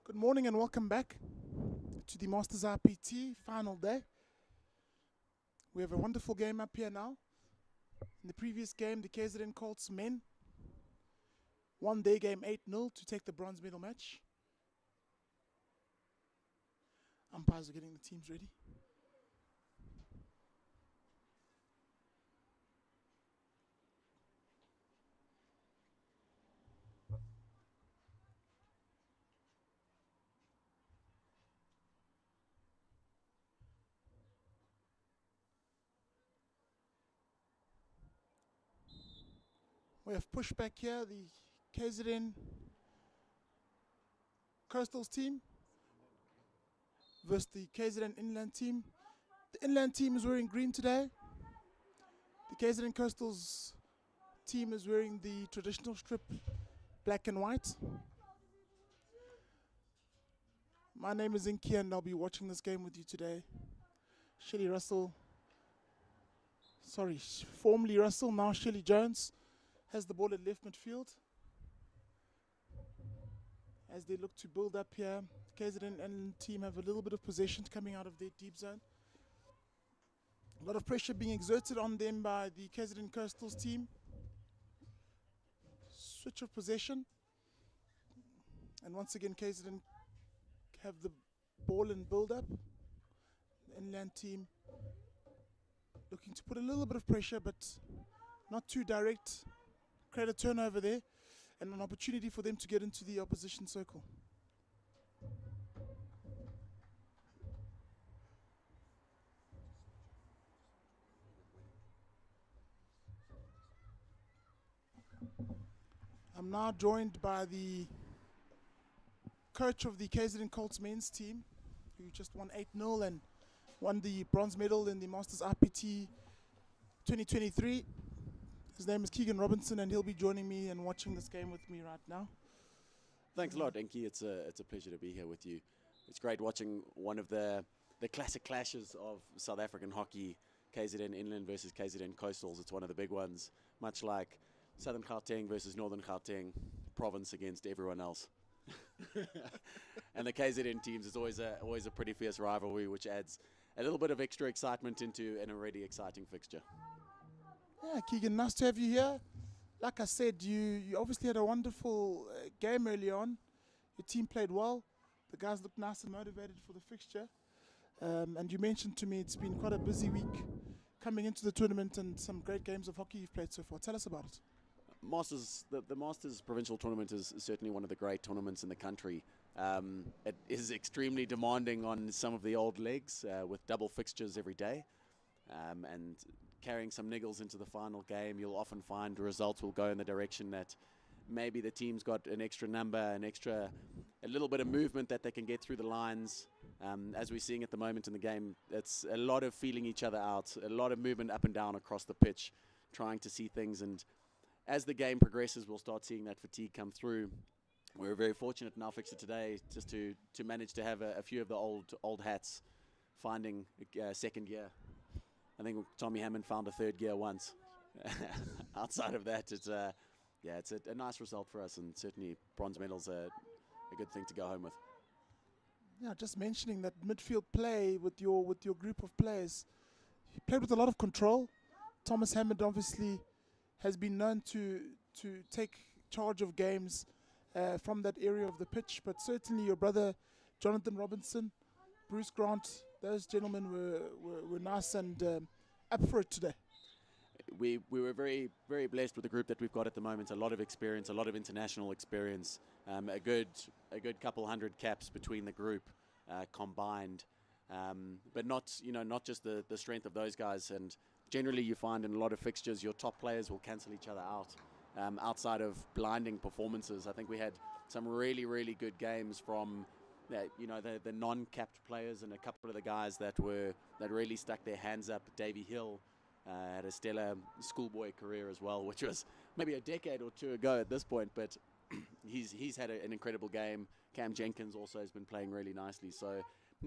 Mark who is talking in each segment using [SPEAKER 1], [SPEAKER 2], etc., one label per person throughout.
[SPEAKER 1] Good morning and welcome back to the Masters IPT final day. We have a wonderful game up here now. In the previous game, the KZN Colts men won their game 8-0 to take the bronze medal match. Umpires are getting the teams ready. We have pushback here, the KZN Coastals team versus the KZN Inland team. The Inland team is wearing green today. The KZN Coastals team is wearing the traditional strip, black and white. My name is iNgwe and I'll be watching this game with you today. Formerly Russell, now Shelly Jones, has the ball at left midfield. As they look to build up here, the KZN Inland team have a little bit of possession coming out of their deep zone. A lot of pressure being exerted on them by the KZN Coastals team. Switch of possession. And once again, KZN have the ball and build up. The Inland team looking to put a little bit of pressure, but not too direct. Create a turnover there and an opportunity for them to get into the opposition circle. I'm now joined by the coach of the KZN Colts men's team, who just won 8-0 and won the bronze medal in the Masters IPT 2023. His name is Keegan Robinson, and he'll be joining me and watching this game with me right now.
[SPEAKER 2] Thanks a lot, iNgwe. It's a pleasure to be here with you. It's great watching one of the classic clashes of South African hockey, KZN Inland versus KZN Coastals. It's one of the big ones, much like Southern Gauteng versus Northern Gauteng, province against everyone else. And the KZN teams is always a pretty fierce rivalry, which adds a little bit of extra excitement into an already exciting fixture.
[SPEAKER 1] Yeah, Keegan, nice to have you here. Like I said, you obviously had a wonderful game early on. Your team played well. The guys looked nice and motivated for the fixture. And you mentioned to me it's been quite a busy week coming into the tournament and some great games of hockey you've played so far. Tell us about it.
[SPEAKER 2] The Masters Provincial Tournament is certainly one of the great tournaments in the country. It is extremely demanding on some of the old legs with double fixtures every day. And carrying some niggles into the final game, you'll often find results will go in the direction that maybe the team's got an extra number, a little bit of movement that they can get through the lines. As we're seeing at the moment in the game, it's a lot of feeling each other out, a lot of movement up and down across the pitch, trying to see things. And as the game progresses, we'll start seeing that fatigue come through. We're very fortunate in our fixture today just to manage to have a few of the old hats finding second gear. I think Tommy Hammond found a third gear once. Outside of that, it's a nice result for us, and certainly bronze medal's a good thing to go home with.
[SPEAKER 1] Yeah, just mentioning that midfield play with your group of players, you played with a lot of control. Thomas Hammond obviously has been known to take charge of games from that area of the pitch, but certainly your brother Jonathan Robinson, Bruce Grant, those gentlemen were nice and up for it today.
[SPEAKER 2] We were very, very blessed with the group that we've got at the moment. A lot of experience, a lot of international experience, a good couple hundred caps between the group combined, but not just the strength of those guys. And generally, you find in a lot of fixtures, your top players will cancel each other out. Outside of blinding performances, I think we had some really, really good games from the non-capped players and a couple of the guys that really stuck their hands up. Davey Hill had a stellar schoolboy career as well, which was maybe a decade or two ago at this point, but he's had an incredible game. Cam Jenkins also has been playing really nicely. So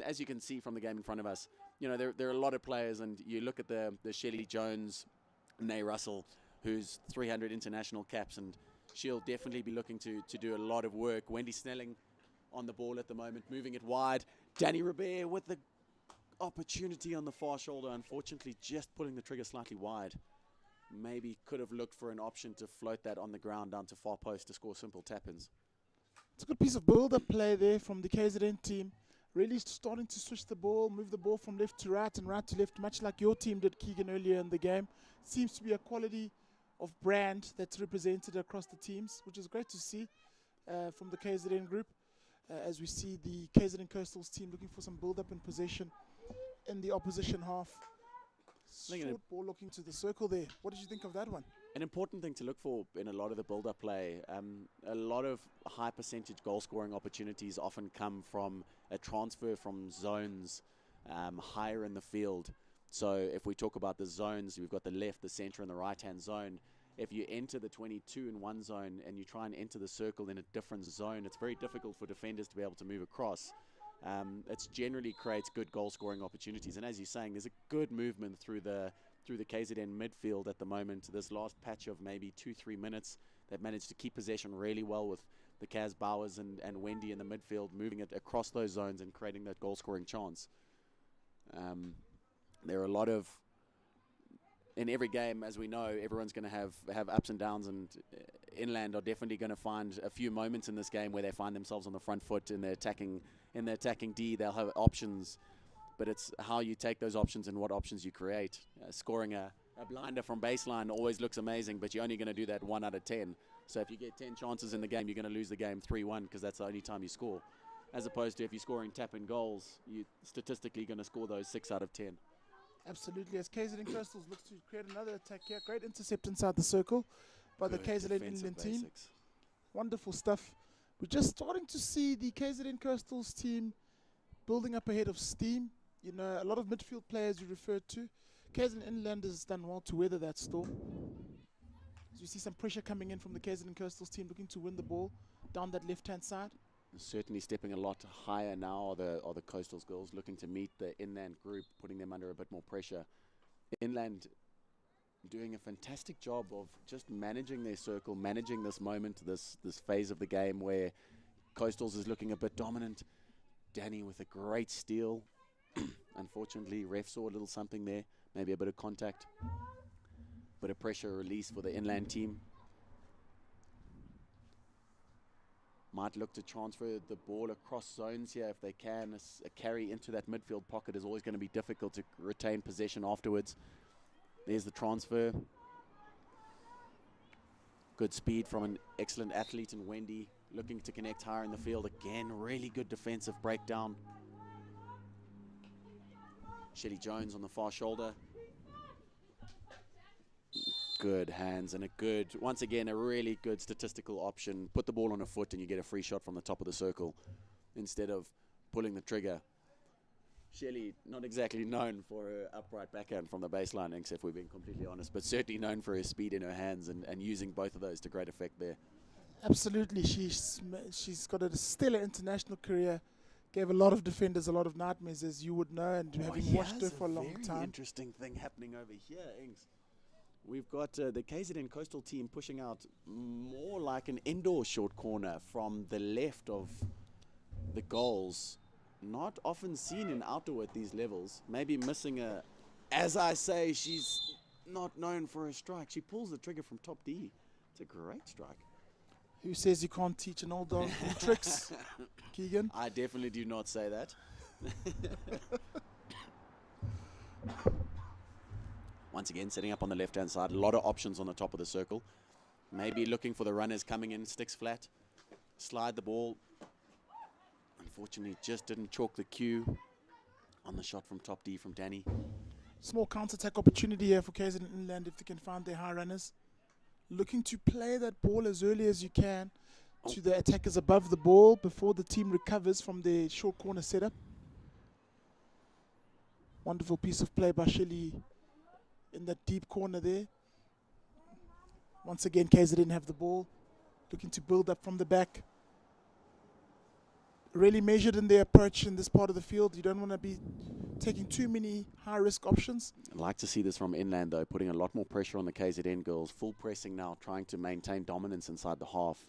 [SPEAKER 2] as you can see from the game in front of us, there are a lot of players, and you look at the Shelly Jones, Nay Russell, who's 300 international caps, and she'll definitely be looking to do a lot of work. Wendy Snelling, on the ball at the moment, moving it wide. Danny Robert with the opportunity on the far shoulder, unfortunately just pulling the trigger slightly wide. Maybe could have looked for an option to float that on the ground down to far post to score simple tap-ins.
[SPEAKER 1] It's a good piece of build-up play there from the KZN team. Really starting to switch the ball, move the ball from left to right and right to left, much like your team did, Keegan, earlier in the game. Seems to be a quality of brand that's represented across the teams, which is great to see from the KZN group. As we see the KZN Coastals team looking for some build-up and possession in the opposition half. Short ball looking to the circle there. What did you think of that one?
[SPEAKER 2] An important thing to look for in a lot of the build-up play, a lot of high percentage goal-scoring opportunities often come from a transfer from zones higher in the field. So if we talk about the zones, we've got the left, the center, and the right-hand zone. If you enter the 22 in one zone and you try and enter the circle in a different zone, it's very difficult for defenders to be able to move across. It generally creates good goal-scoring opportunities. And as you're saying, there's a good movement through the KZN midfield at the moment. This last patch of maybe 2-3 minutes, they've managed to keep possession really well with the Kaz Bowers and Wendy in the midfield, moving it across those zones and creating that goal-scoring chance. There are a lot of, in every game, as we know, everyone's going to have ups and downs, and Inland are definitely going to find a few moments in this game where they find themselves on the front foot in their attacking D. They'll have options, but it's how you take those options and what options you create. Scoring a blinder from baseline always looks amazing, but you're only going to do that 1 out of 10. So if you get 10 chances in the game, you're going to lose the game 3-1 because that's the only time you score. As opposed to if you're scoring tap-in goals, you're statistically going to score those 6 out of 10.
[SPEAKER 1] Absolutely. As KZN Coastals looks to create another attack here. Great intercept inside the circle by the KZN Inland team. Wonderful stuff. We're just starting to see the KZN Coastals team building up ahead of steam. You know, a lot of midfield players you referred to. KZN Inland has done well to weather that storm. As you see some pressure coming in from the KZN Coastals team looking to win the ball down that left-hand side.
[SPEAKER 2] Certainly stepping a lot higher now are the Coastals girls, looking to meet the Inland group, putting them under a bit more pressure. Inland doing a fantastic job of just managing their circle, managing this moment, this phase of the game where Coastals is looking a bit dominant. Danny with a great steal. Unfortunately, ref saw a little something there, maybe a bit of contact, bit of pressure release for the Inland team. Might look to transfer the ball across zones here if they can. A carry into that midfield pocket is always going to be difficult to retain possession afterwards. There's the transfer. Good speed from an excellent athlete in Wendy, looking to connect higher in the field. Again, really good defensive breakdown. Shelly Jones on the far shoulder. Good hands and once again, a really good statistical option. Put the ball on a foot and you get a free shot from the top of the circle instead of pulling the trigger. Shelly, not exactly known for her upright backhand from the baseline, if we're being completely honest, but certainly known for her speed in her hands and using both of those to great effect there.
[SPEAKER 1] Absolutely. She's got a stellar international career. Gave a lot of defenders a lot of nightmares, as you would know, and having watched her for a long time.
[SPEAKER 2] Interesting thing happening over here, Ings. We've got the KZN Coastal team pushing out more like an indoor short corner from the left of the goals. Not often seen in outdoor at these levels. Maybe missing as I say, she's not known for her strike. She pulls the trigger from top D. It's a great strike.
[SPEAKER 1] Who says you can't teach an old dog new tricks, Keegan?
[SPEAKER 2] I definitely do not say that. Once again, setting up on the left-hand side. A lot of options on the top of the circle. Maybe looking for the runners coming in, sticks flat. Slide the ball. Unfortunately, just didn't chalk the cue on the shot from top D from Danny.
[SPEAKER 1] Small counter-attack opportunity here for KZN Inland if they can find their high runners. Looking to play that ball as early as you can to the attackers above the ball before the team recovers from their short corner setup. Wonderful piece of play by Shelly in that deep corner there. Once again, KZN have the ball, looking to build up from the back. Really measured in their approach in this part of the field. You don't want to be taking too many high-risk options.
[SPEAKER 2] I'd like to see this from Inland, though, putting a lot more pressure on the KZN girls. Full pressing now, trying to maintain dominance inside the half.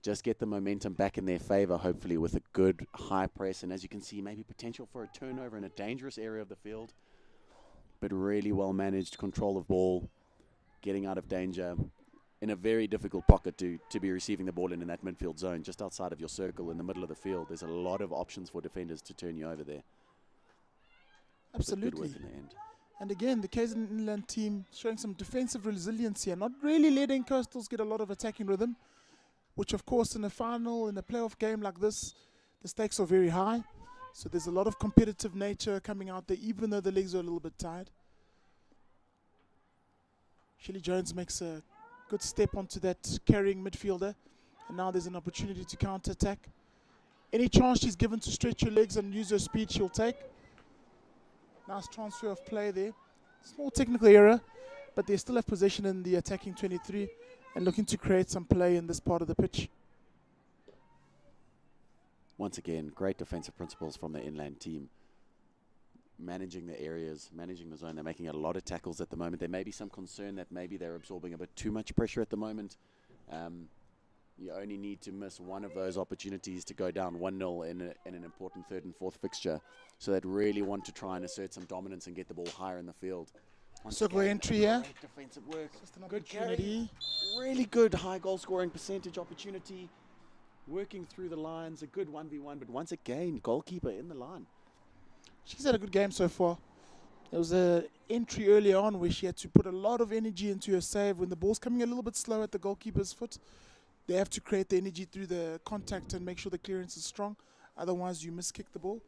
[SPEAKER 2] just get the momentum back in their favour, hopefully with a good high press. And as you can see, maybe potential for a turnover in a dangerous area of the field. But really well managed control of ball, getting out of danger in a very difficult pocket to be receiving the ball in that midfield zone, just outside of your circle in the middle of the field. There's a lot of options for defenders to turn you over there.
[SPEAKER 1] Absolutely.
[SPEAKER 2] Good work in the end.
[SPEAKER 1] And again, the KZN Inland team showing some defensive resilience here, not really letting Coastals get a lot of attacking rhythm, which of course in a final, in a playoff game like this, the stakes are very high. So there's a lot of competitive nature coming out there, even though the legs are a little bit tired. Shelley Jones makes a good step onto that carrying midfielder. And now there's an opportunity to counter-attack. Any chance she's given to stretch her legs and use her speed, she'll take. Nice transfer of play there. Small technical error, but they still have possession in the attacking 23 and looking to create some play in this part of the pitch.
[SPEAKER 2] Once again, great defensive principles from the inland team. Managing the areas, managing the zone. They're making a lot of tackles at the moment. There may be some concern that maybe they're absorbing a bit too much pressure at the moment. You only need to miss one of those opportunities to go down 1-0 in an important third and fourth fixture. So they'd really want to try and assert some dominance and get the ball higher in the field.
[SPEAKER 1] Circle entry here.
[SPEAKER 2] Great defensive work.
[SPEAKER 1] Good carry.
[SPEAKER 2] Really good high goal scoring percentage opportunity. Working through the lines, a good 1v1, but once again, goalkeeper in the line.
[SPEAKER 1] She's had a good game so far. There was an entry early on where she had to put a lot of energy into her save. When the ball's coming a little bit slow at the goalkeeper's foot, they have to create the energy through the contact and make sure the clearance is strong. Otherwise, you miskick the ball.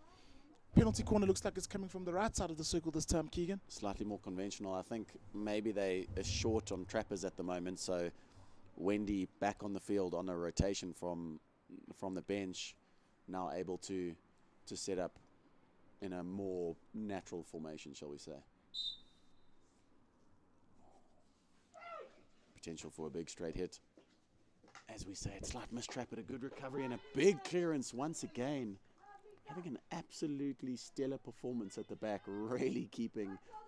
[SPEAKER 1] Penalty corner looks like it's coming from the right side of the circle this time, Keegan.
[SPEAKER 2] Slightly more conventional. I think maybe they are short on trappers at the moment. So Wendy back on the field on a rotation from the bench, now able to set up in a more natural formation, shall we say. Potential for a big straight hit. As we say, it's slight mistrap, but a good recovery and a big clearance once again. Having an absolutely stellar performance at the back, really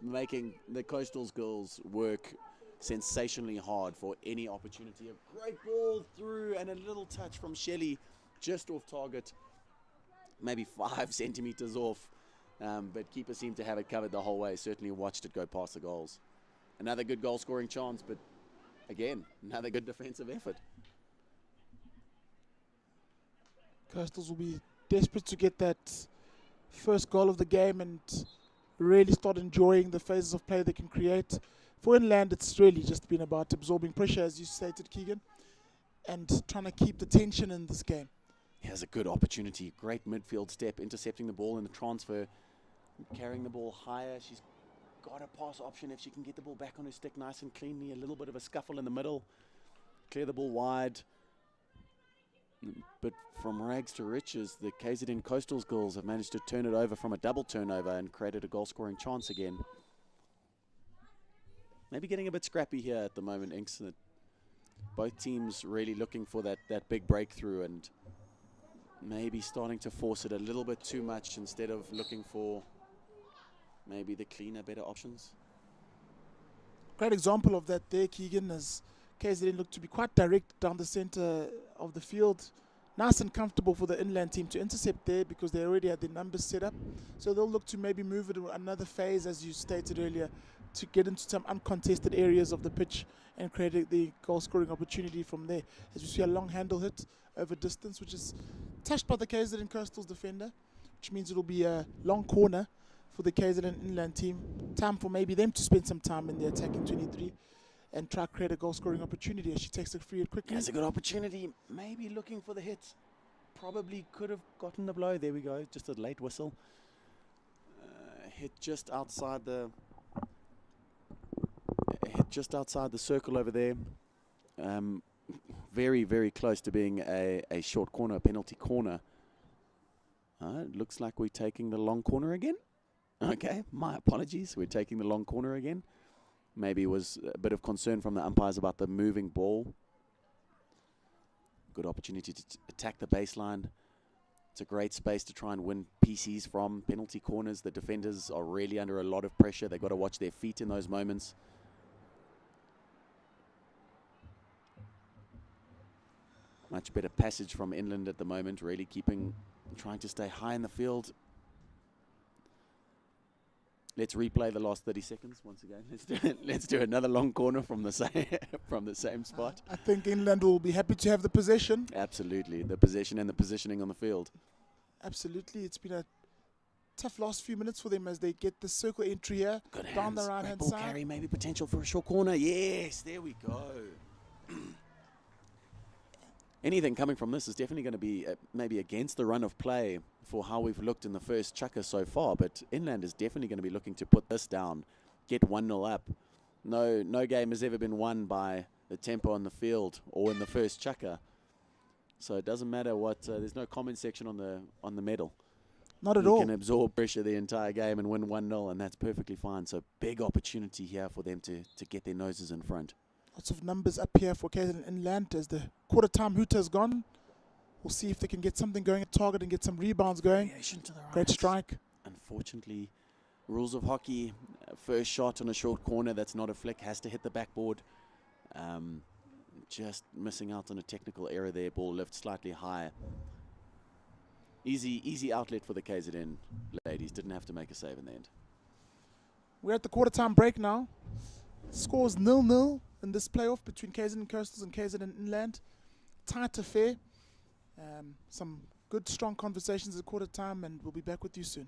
[SPEAKER 2] making the Coastals girls work sensationally hard for any opportunity. A great ball through and a little touch from Shelley, just off target, maybe 5 centimeters off. But keeper seemed to have it covered the whole way. Certainly watched it go past the goals. Another good goal scoring chance, but again, another good defensive effort.
[SPEAKER 1] Coastals will be desperate to get that first goal of the game and really start enjoying the phases of play they can create. For Inland, it's really just been about absorbing pressure, as you stated, Keegan, and trying to keep the tension in this game.
[SPEAKER 2] Here's a good opportunity. Great midfield step, intercepting the ball in the transfer, carrying the ball higher. She's got a pass option if she can get the ball back on her stick nice and cleanly. A little bit of a scuffle in the middle. Clear the ball wide. But from rags to riches, the KZN Coastals girls have managed to turn it over from a double turnover and created a goal-scoring chance again. Maybe getting a bit scrappy here at the moment, Inks. Both teams really looking for that big breakthrough and maybe starting to force it a little bit too much instead of looking for maybe the cleaner, better options.
[SPEAKER 1] Great example of that there, Keegan, as KZN looked to be quite direct down the center of the field. Nice and comfortable for the Inland team to intercept there because they already had their numbers set up. So they'll look to maybe move it another phase, as you stated earlier, to get into some uncontested areas of the pitch and create the goal-scoring opportunity from there. As we see a long handle hit over distance, which is touched by the KZN Coastals defender, which means it'll be a long corner for the KZN Inland team. Time for maybe them to spend some time in the attacking 23 and try to create a goal-scoring opportunity as she takes it free hit quickly.
[SPEAKER 2] That's a good opportunity. Maybe looking for the hit. Probably could have gotten the blow. There we go. Just a late whistle. Hit just outside the circle over there. Very, very close to being a short corner, a penalty corner. It looks like we're taking the long corner again. Okay, my apologies. We're taking the long corner again. Maybe it was a bit of concern from the umpires about the moving ball. Good opportunity to attack the baseline. It's a great space to try and win PCs from. Penalty corners, the defenders are really under a lot of pressure. They've got to watch their feet in those moments. Much better passage from Inland at the moment, really trying to stay high in the field. Let's replay the last 30 seconds once again. Let's do another long corner from the same spot.
[SPEAKER 1] I think Inland will be happy to have the possession.
[SPEAKER 2] Absolutely, the possession and the positioning on the field.
[SPEAKER 1] Absolutely, it's been a tough last few minutes for them as they get the circle entry here.
[SPEAKER 2] Good
[SPEAKER 1] down
[SPEAKER 2] hands.
[SPEAKER 1] the right hand
[SPEAKER 2] Ball
[SPEAKER 1] side.
[SPEAKER 2] carry, maybe potential for a short corner. Yes, there we go. Anything coming from this is definitely going to be maybe against the run of play for how we've looked in the first chukker so far, but Inland is definitely going to be looking to put this down, get 1-0 up. No game has ever been won by the tempo on the field or in the first chukker. So it doesn't matter what, there's no comment section on the medal.
[SPEAKER 1] Not at all.
[SPEAKER 2] You can absorb pressure the entire game and win 1-0, and that's perfectly fine. So big opportunity here for them to get their noses in front.
[SPEAKER 1] Lots of numbers up here for KZN Inland as the quarter-time hooter has gone. We'll see if they can get something going at target and get some rebounds going.
[SPEAKER 2] To the right.
[SPEAKER 1] Great strike.
[SPEAKER 2] Unfortunately, rules of hockey, first shot on a short corner that's not a flick has to hit the backboard. Just missing out on a technical error there. Ball lifts slightly high. Easy outlet for the KZN ladies. Didn't have to make a save in the end.
[SPEAKER 1] We're at the quarter-time break now. Scores 0-0 in this playoff between KZN Coastals and KZN Inland. Tight affair. Some good, strong conversations at quarter time, and we'll be back with you soon.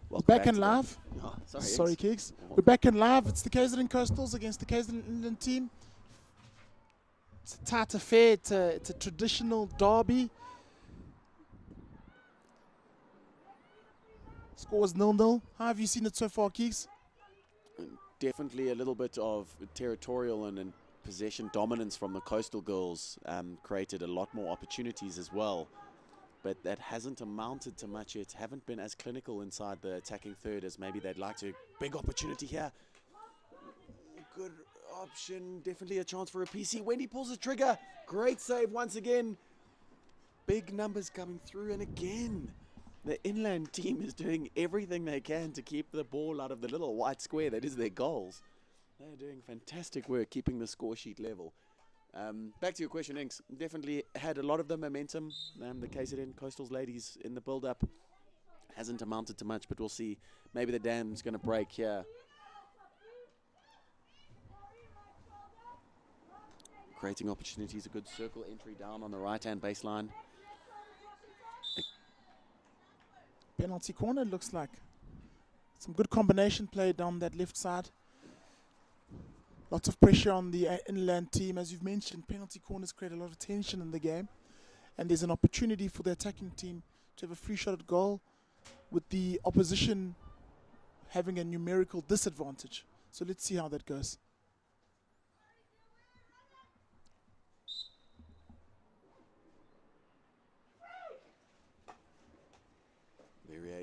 [SPEAKER 2] Welcome
[SPEAKER 1] Back in live.
[SPEAKER 2] Oh,
[SPEAKER 1] Sorry, Keeks. We're back in live. It's the KZN Coastals against the KZN Inland team. It's a tight affair. It's a traditional derby. Scores 0-0. How have you seen it so far, Keeks?
[SPEAKER 2] Definitely a little bit of territorial and possession dominance from the Coastal girls. Created a lot more opportunities as well. But that hasn't amounted to much yet. Haven't been as clinical inside the attacking third as maybe they'd like to. Big opportunity here. Good option. Definitely a chance for a PC. Wendy pulls the trigger. Great save once again. Big numbers coming through. And again, the Inland team is doing everything they can to keep the ball out of the little white square that is their goals. They're doing fantastic work keeping the score sheet level. Back to your question, Inks. Definitely had a lot of the momentum. The KZN Coastals ladies in the build-up hasn't amounted to much, but we'll see. Maybe the dam's going to break here. Creating opportunities, a good circle entry down on the right-hand baseline.
[SPEAKER 1] Penalty corner, looks like. Some good combination play down that left side. Lots of pressure on the Inland team. As you've mentioned, penalty corners create a lot of tension in the game. And there's an opportunity for the attacking team to have a free shot at goal with the opposition having a numerical disadvantage. So let's see how that goes.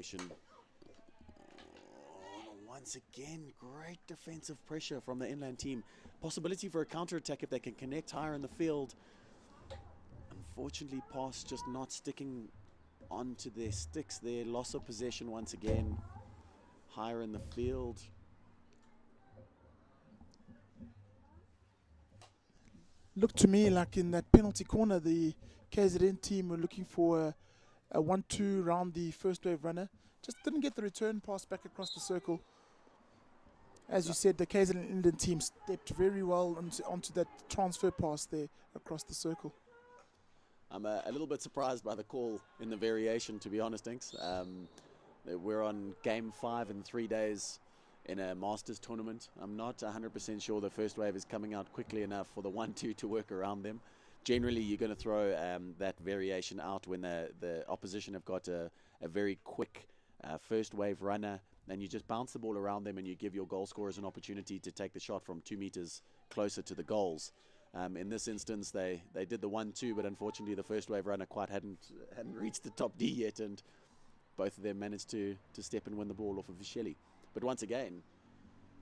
[SPEAKER 2] variation. Once again, great defensive pressure from the inland team. Possibility for a counter-attack if they can connect higher in the field. Unfortunately, pass just not sticking onto their sticks there. Loss of possession once again. Higher in the field.
[SPEAKER 1] Looked to me like in that penalty corner, the KZN team were looking for a 1-2 round the first wave runner. Just didn't get the return pass back across the circle. As you said, the KZN Indian team stepped very well onto that transfer pass there across the circle.
[SPEAKER 2] I'm a little bit surprised by the call in the variation, to be honest, Inks. We're on game 5 in 3 days in a Masters tournament. I'm not 100% sure the first wave is coming out quickly enough for the 1-2 to work around them. Generally, you're going to throw that variation out when the opposition have got a very quick first wave runner, and you just bounce the ball around them and you give your goal scorers an opportunity to take the shot from 2 meters closer to the goals. In this instance, they did the 1-2, but unfortunately the first wave runner quite hadn't reached the top D yet, and both of them managed to step and win the ball off of Vishelli. But once again,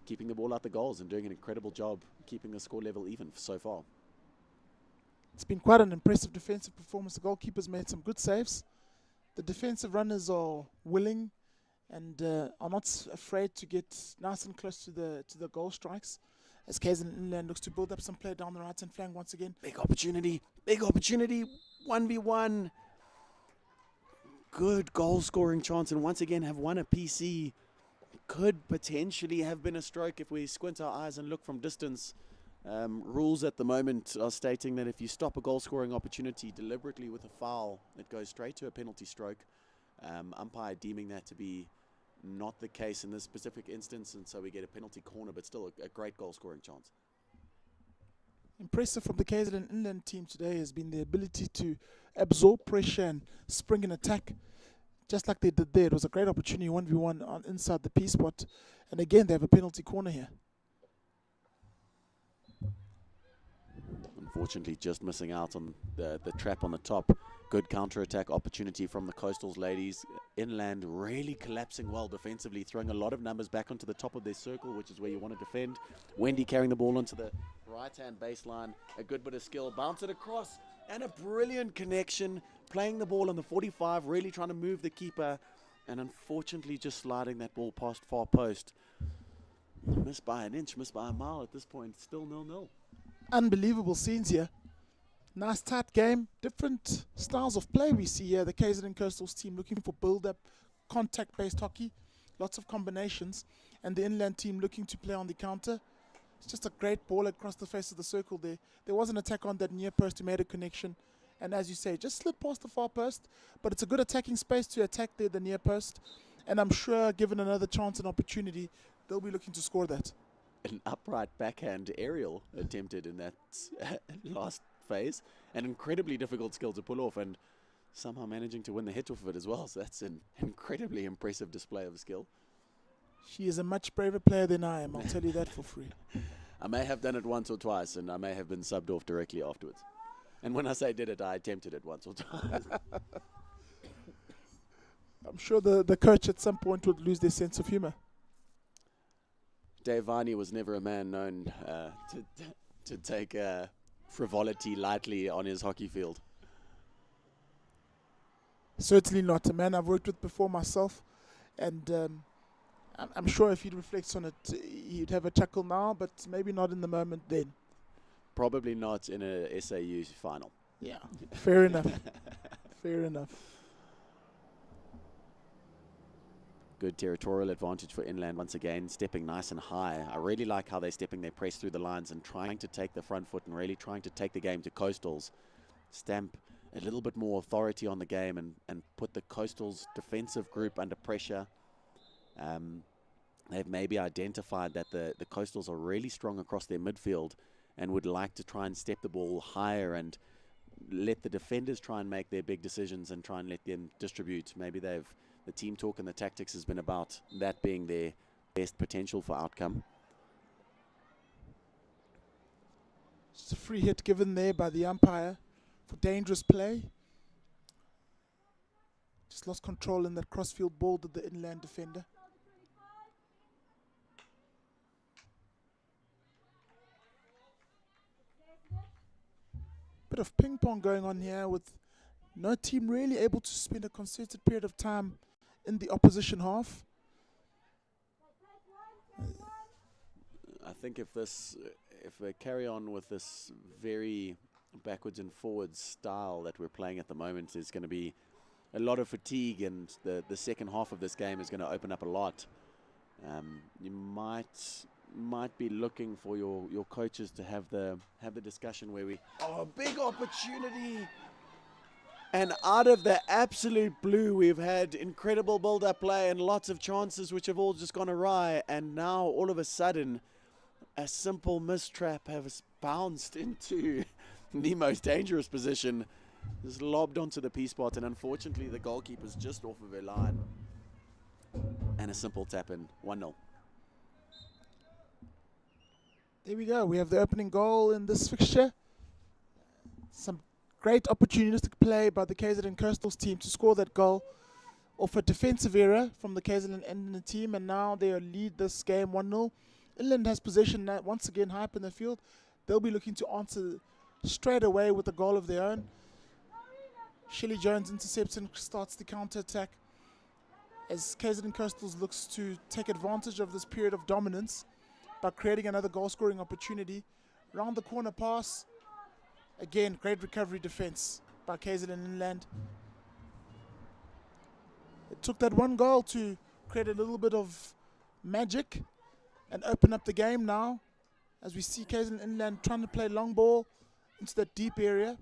[SPEAKER 2] keeping the ball out the goals and doing an incredible job keeping the score level even so far.
[SPEAKER 1] It's been quite an impressive defensive performance. The goalkeepers made some good saves. The defensive runners are willing and are not afraid to get nice and close to the goal strikes, as KZN Inland looks to build up some play down the right-hand flank once again.
[SPEAKER 2] Big opportunity, 1v1. Good goal-scoring chance, and once again have won a PC. Could potentially have been a stroke if we squint our eyes and look from distance. Rules at the moment are stating that if you stop a goal-scoring opportunity deliberately with a foul, it goes straight to a penalty stroke. Umpire deeming that to be not the case in this specific instance, and so we get a penalty corner, but still a great goal-scoring chance.
[SPEAKER 1] Impressive from the KZN Inland team today has been the ability to absorb pressure and spring an attack, just like they did there. It was a great opportunity, 1v1 on inside the P spot, and again they have a penalty corner here.
[SPEAKER 2] Unfortunately, just missing out on the trap on the top. Good counter-attack opportunity from the Coastals ladies. Inland really collapsing well defensively, throwing a lot of numbers back onto the top of their circle, which is where you want to defend. Wendy carrying the ball onto the right-hand baseline. A good bit of skill. Bounce it across, and a brilliant connection. Playing the ball on the 45, really trying to move the keeper, and unfortunately just sliding that ball past far post. Missed by an inch, missed by a mile at this point. Still 0-0.
[SPEAKER 1] Unbelievable scenes here. Nice tight game, different styles of play we see here. The KZN Coastals team looking for build-up, contact-based hockey, lots of combinations, and the Inland team looking to play on the counter. It's just a great ball across the face of the circle there. There was an attack on that near post who made a connection, and as you say, just slid past the far post, but it's a good attacking space to attack there, the near post, and I'm sure given another chance and opportunity, they'll be looking to score that.
[SPEAKER 2] An upright backhand aerial attempted in that last phase. An incredibly difficult skill to pull off, and somehow managing to win the hit off of it as well. So that's an incredibly impressive display of skill.
[SPEAKER 1] She is a much braver player than I am, I'll tell you that for free.
[SPEAKER 2] I may have done it once or twice, and I may have been subbed off directly afterwards. And when I say did it, I attempted it once or twice.
[SPEAKER 1] I'm sure the coach at some point would lose their sense of humor.
[SPEAKER 2] Dave Varney was never a man known to take frivolity lightly on his hockey field.
[SPEAKER 1] Certainly not. A man I've worked with before myself, and I'm sure if he reflects on it, he'd have a chuckle now, but maybe not in the moment then.
[SPEAKER 2] Probably not in a SAU final.
[SPEAKER 1] Yeah, fair enough. Fair enough.
[SPEAKER 2] Good territorial advantage for Inland once again, stepping nice and high. I really like how they're stepping their press through the lines and trying to take the front foot and really trying to take the game to Coastals. Stamp a little bit more authority on the game and put the Coastals defensive group under pressure. They've maybe identified that the Coastals are really strong across their midfield and would like to try and step the ball higher and let the defenders try and make their big decisions and try and let them distribute. Maybe the team talk and the tactics has been about that being their best potential for outcome.
[SPEAKER 1] Just a free hit given there by the umpire for dangerous play. Just lost control in that crossfield ball to the inland defender. Bit of ping pong going on here with no team really able to spend a concerted period of time in the opposition half.
[SPEAKER 2] I think if they carry on with this very backwards and forwards style that we're playing at the moment, there's going to be a lot of fatigue, and the second half of this game is going to open up a lot. You might be looking for your coaches to have the discussion where big opportunity. And out of the absolute blue, we've had incredible build-up play and lots of chances which have all just gone awry. And now, all of a sudden, a simple mistrap has bounced into the most dangerous position. Just lobbed onto the P-spot, and unfortunately, the goalkeeper's just off of her line. And a simple tap-in, 1-0.
[SPEAKER 1] There we go. We have the opening goal in this fixture. Some great opportunistic play by the KZN Coastals team to score that goal off a defensive error from the KZN end the team, and now they lead this game 1-0. Inland has possession once again high up in the field. They'll be looking to answer straight away with a goal of their own. Shelley Jones intercepts and starts the counter-attack as KZN Coastals looks to take advantage of this period of dominance by creating another goal-scoring opportunity. Round the corner pass. Again, great recovery defense by KZN Inland. It took that one goal to create a little bit of magic and open up the game now, as we see KZN Inland trying to play long ball into that deep area.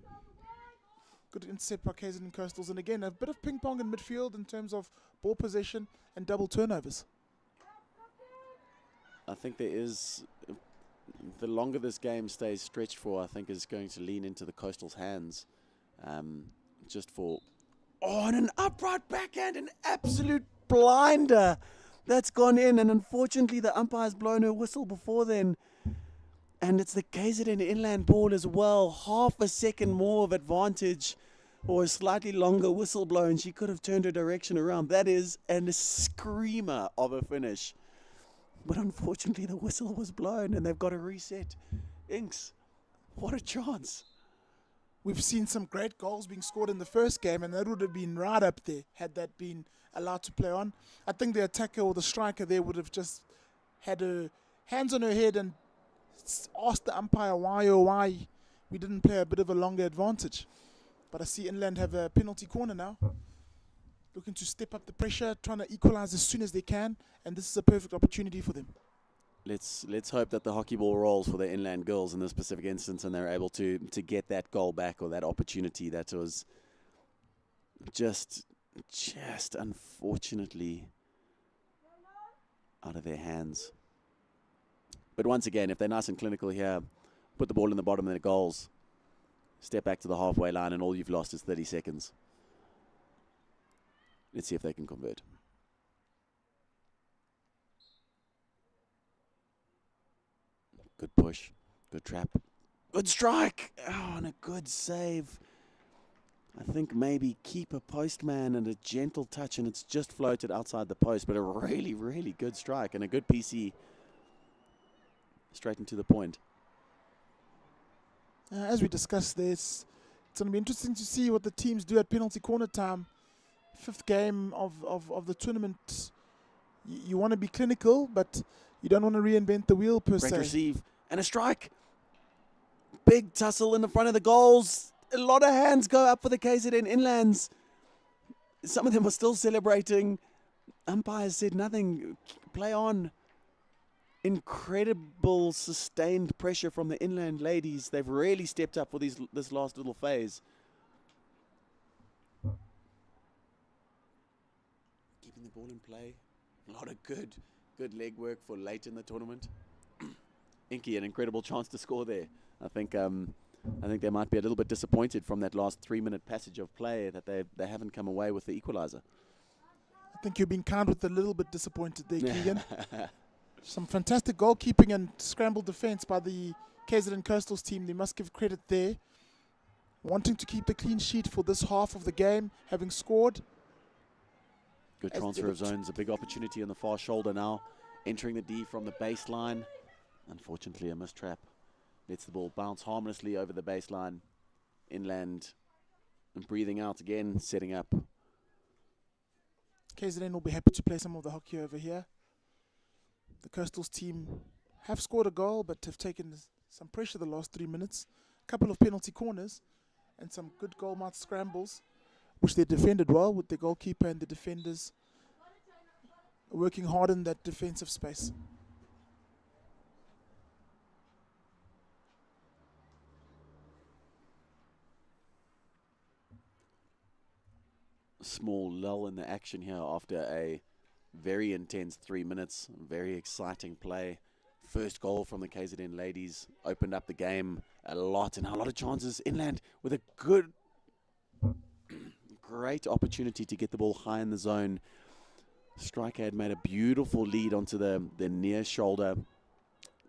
[SPEAKER 1] Good intercept by KZN Coastals, and again a bit of ping pong in midfield in terms of ball possession and double turnovers.
[SPEAKER 2] I think there is, the longer this game stays stretched for, I think is going to lean into the Coastal's hands. Just for, and an upright backhand, an absolute blinder that's gone in, and unfortunately the umpire's blown her whistle before then. And it's the KZN Inland ball as well. Half a second more of advantage, or a slightly longer whistle blow, and she could have turned her direction around. That is a screamer of a finish. But unfortunately, the whistle was blown, and they've got to reset. Inks, what a chance.
[SPEAKER 1] We've seen some great goals being scored in the first game, and that would have been right up there had that been allowed to play on. I think the attacker or the striker there would have just had her hands on her head and asked the umpire why we didn't play a bit of a longer advantage. But I see Inland have a penalty corner now, looking to step up the pressure, trying to equalize as soon as they can, and this is a perfect opportunity for them.
[SPEAKER 2] Let's hope that the hockey ball rolls for the Inland girls in this specific instance, and they're able to get that goal back, or that opportunity that was just unfortunately out of their hands. But once again, if they're nice and clinical here, put the ball in the bottom of their goals, step back to the halfway line, and all you've lost is 30 seconds. Let's see if they can convert. Good push, good trap, good strike, and a good save. I think maybe keeper postman and a gentle touch, and it's just floated outside the post, but a really, really good strike and a good PC straight into the point.
[SPEAKER 1] As we discussed this, it's going to be interesting to see what the teams do at penalty corner time. Fifth game of the tournament. You want to be clinical, but you don't want to reinvent the wheel per
[SPEAKER 2] Great
[SPEAKER 1] se.
[SPEAKER 2] receive and a strike. Big tussle in the front of the goals. A lot of hands go up for the KZN Inlands. Some of them are still celebrating. Umpires said nothing. Play on. Incredible sustained pressure from the Inland ladies. They've really stepped up for this last little phase. Keeping the ball in play. A lot of good leg work for late in the tournament. Inky, an incredible chance to score there. I think they might be a little bit disappointed from that last 3-minute passage of play that they haven't come away with the equalizer.
[SPEAKER 1] I think you've been kind with a little bit disappointed there, Keegan. Some fantastic goalkeeping and scrambled defense by the KZN Coastals team. They must give credit there. Wanting to keep the clean sheet for this half of the game, having scored.
[SPEAKER 2] Good transfer of zones, a big opportunity on the far shoulder now. Entering the D from the baseline. Unfortunately, a mistrap. Lets the ball bounce harmlessly over the baseline. Inland and breathing out again, setting up.
[SPEAKER 1] KZN will be happy to play some of the hockey over here. The Coastals team have scored a goal, but have taken some pressure the last 3 minutes. A couple of penalty corners and some good goal mouth scrambles, which they defended well with the goalkeeper and the defenders working hard in that defensive space.
[SPEAKER 2] Small lull in the action here after a very intense 3 minutes. Very exciting play. First goal from the KZN ladies opened up the game a lot, and a lot of chances. Inland with a good, great opportunity to get the ball high in the zone. Striker had made a beautiful lead onto the near shoulder.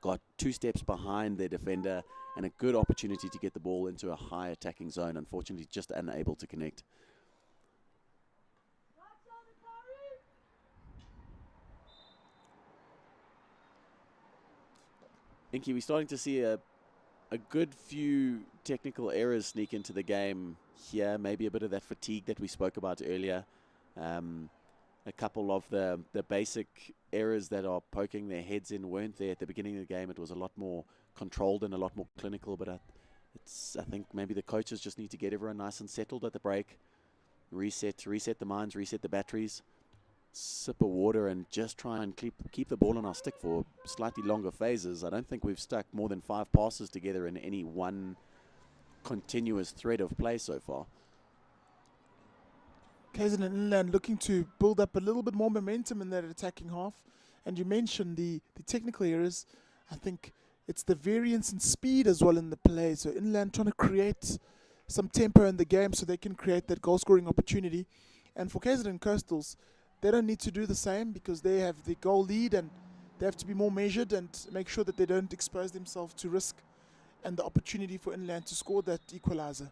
[SPEAKER 2] Got 2 steps behind their defender, and a good opportunity to get the ball into a high attacking zone. Unfortunately, just unable to connect. Inky, we're starting to see a good few technical errors sneak into the game here. Maybe a bit of that fatigue that we spoke about earlier. A couple of the basic errors that are poking their heads in weren't there at the beginning of the game. It was a lot more controlled and a lot more clinical. But I think maybe the coaches just need to get everyone nice and settled at the break. Reset the minds, reset the batteries. Sip of water and just try and keep the ball on our stick for slightly longer phases. I don't think we've stuck more than 5 passes together in any one continuous thread of play so far.
[SPEAKER 1] KZN and Inland looking to build up a little bit more momentum in that attacking half. And you mentioned the technical errors. I think it's the variance in speed as well in the play. So Inland trying to create some tempo in the game so they can create that goal scoring opportunity. And for KZN Coastals, they don't need to do the same because they have the goal lead and they have to be more measured and make sure that they don't expose themselves to risk and the opportunity for Inland to score that equalizer.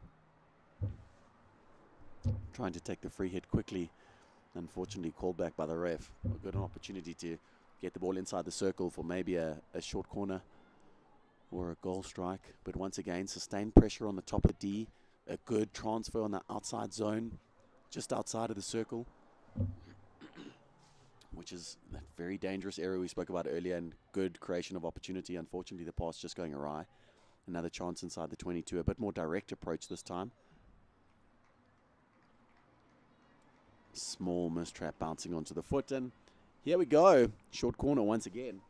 [SPEAKER 2] Trying to take the free hit quickly. Unfortunately called back by the ref. We've got an opportunity to get the ball inside the circle for maybe a short corner or a goal strike. But once again, sustained pressure on the top of the D. A good transfer on the outside zone, just outside of the circle, which is that very dangerous area we spoke about earlier, and good creation of opportunity. Unfortunately, the pass just going awry. Another chance inside the 22, a bit more direct approach this time. Small mistrap bouncing onto the foot, and here we go. Short corner once again.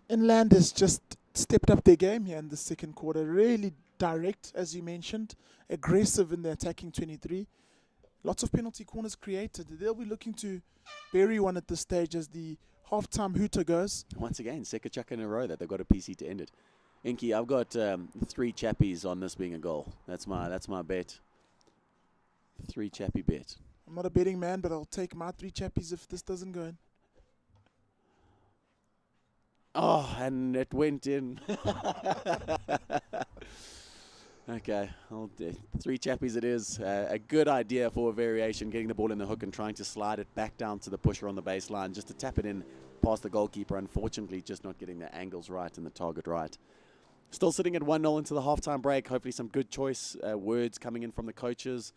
[SPEAKER 1] Inland has just stepped up their game here in the second quarter. Really direct, as you mentioned, aggressive in the attacking 23. Lots of penalty corners created. They'll be looking to bury one at this stage as the halftime hooter goes.
[SPEAKER 2] Once again, second chuck in a row that they've got a PC to end it. Inky, I've got 3 chappies on this being a goal. That's my bet. 3 chappie bet.
[SPEAKER 1] I'm not a betting man, but I'll take my 3 chappies if this doesn't go in.
[SPEAKER 2] Oh, and it went in. Okay, 3 chappies it is. A good idea for a variation, getting the ball in the hook and trying to slide it back down to the pusher on the baseline, just to tap it in past the goalkeeper. Unfortunately, just not getting the angles right and the target right. Still sitting at 1-0 into the halftime break. Hopefully some good choice words coming in from the coaches.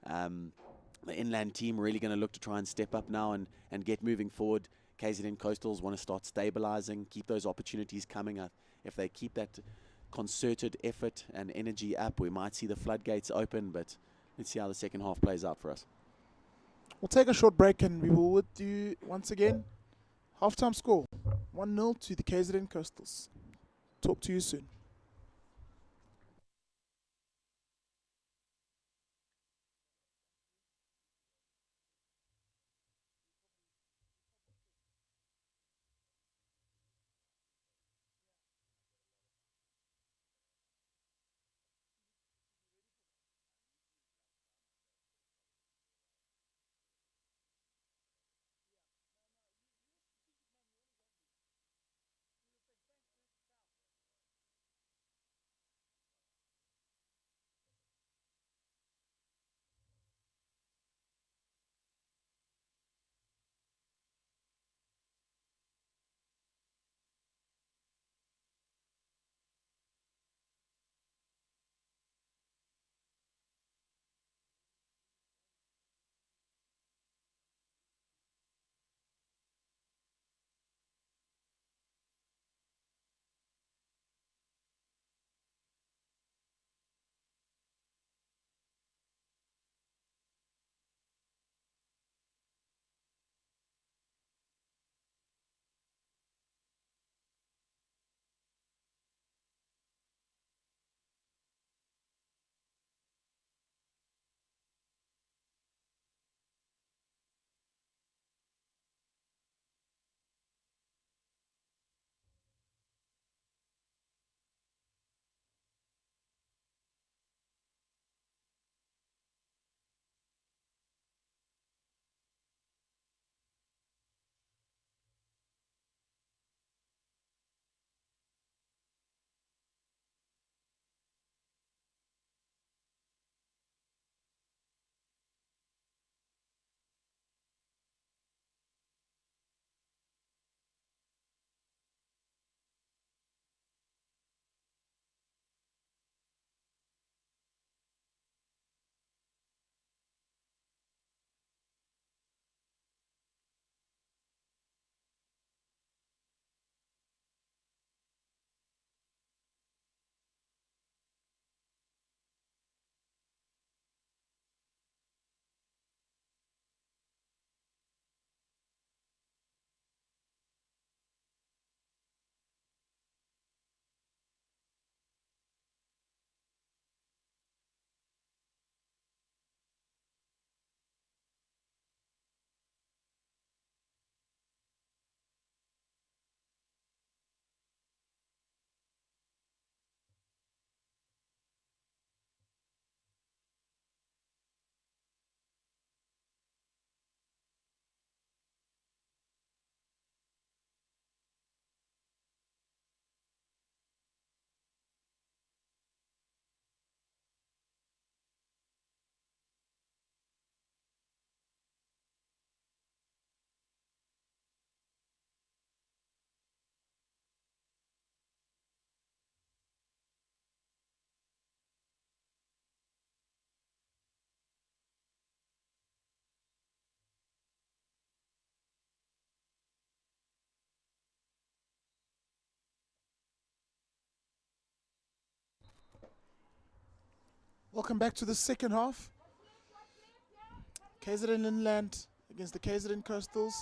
[SPEAKER 2] The Inland team really going to look to try and step up now and get moving forward. KZN Coastals want to start stabilizing, keep those opportunities coming. If they keep that concerted effort and energy up, we might see the floodgates open, but let's see how the second half plays out for us.
[SPEAKER 1] We'll take a short break and we will with you once again. Halftime score, 1-0 to the KZN Coastals. Talk to you soon. Welcome back to the second half. KZN Inland against the KZN Coastals.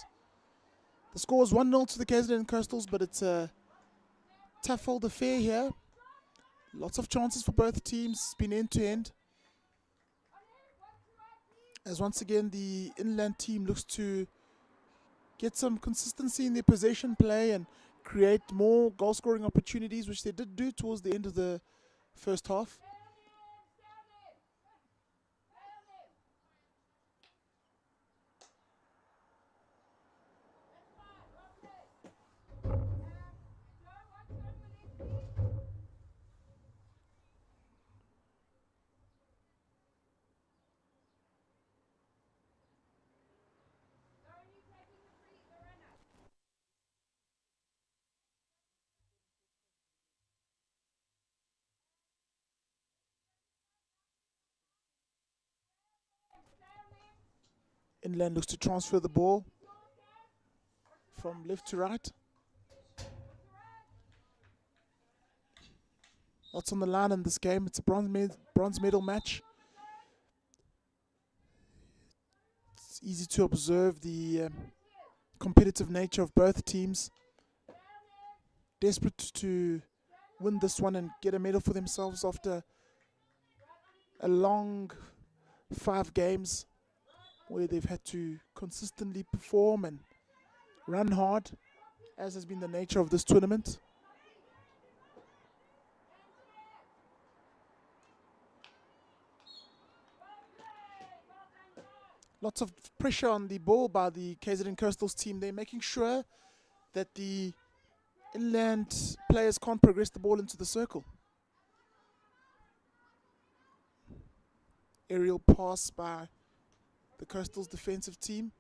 [SPEAKER 1] The score is 1-0 to the KZN Coastals, but it's a tough old affair here. Lots of chances for both teams. It's been end to end. As once again the Inland team looks to get some consistency in their possession play and create more goal scoring opportunities, which they did do towards the end of the first half. Inland looks to transfer the ball from left to right. Lots on the line in this game. It's a bronze medal match. It's easy to observe the competitive nature of both teams. Desperate to win this one and get a medal for themselves after a long 5 games where they've had to consistently perform and run hard, as has been the nature of this tournament. Lots of pressure on the ball by the KZN Coastals team. They're making sure that the Inland players can't progress the ball into the circle. Aerial pass by the Coastals defensive team,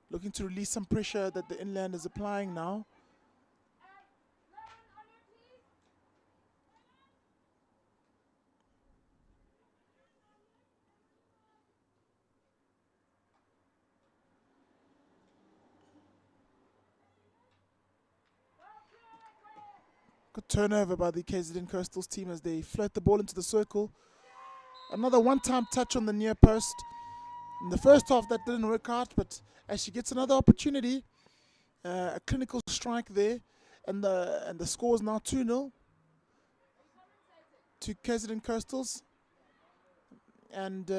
[SPEAKER 1] looking to release some pressure that the Inland is applying now. Good turnover by the KZN Coastals team as they float the ball into the circle. Another one-time touch on the near post. In the first half that didn't work out, but as she gets another opportunity, a clinical strike there, and the score is now 2-0 to KZN Coastals. And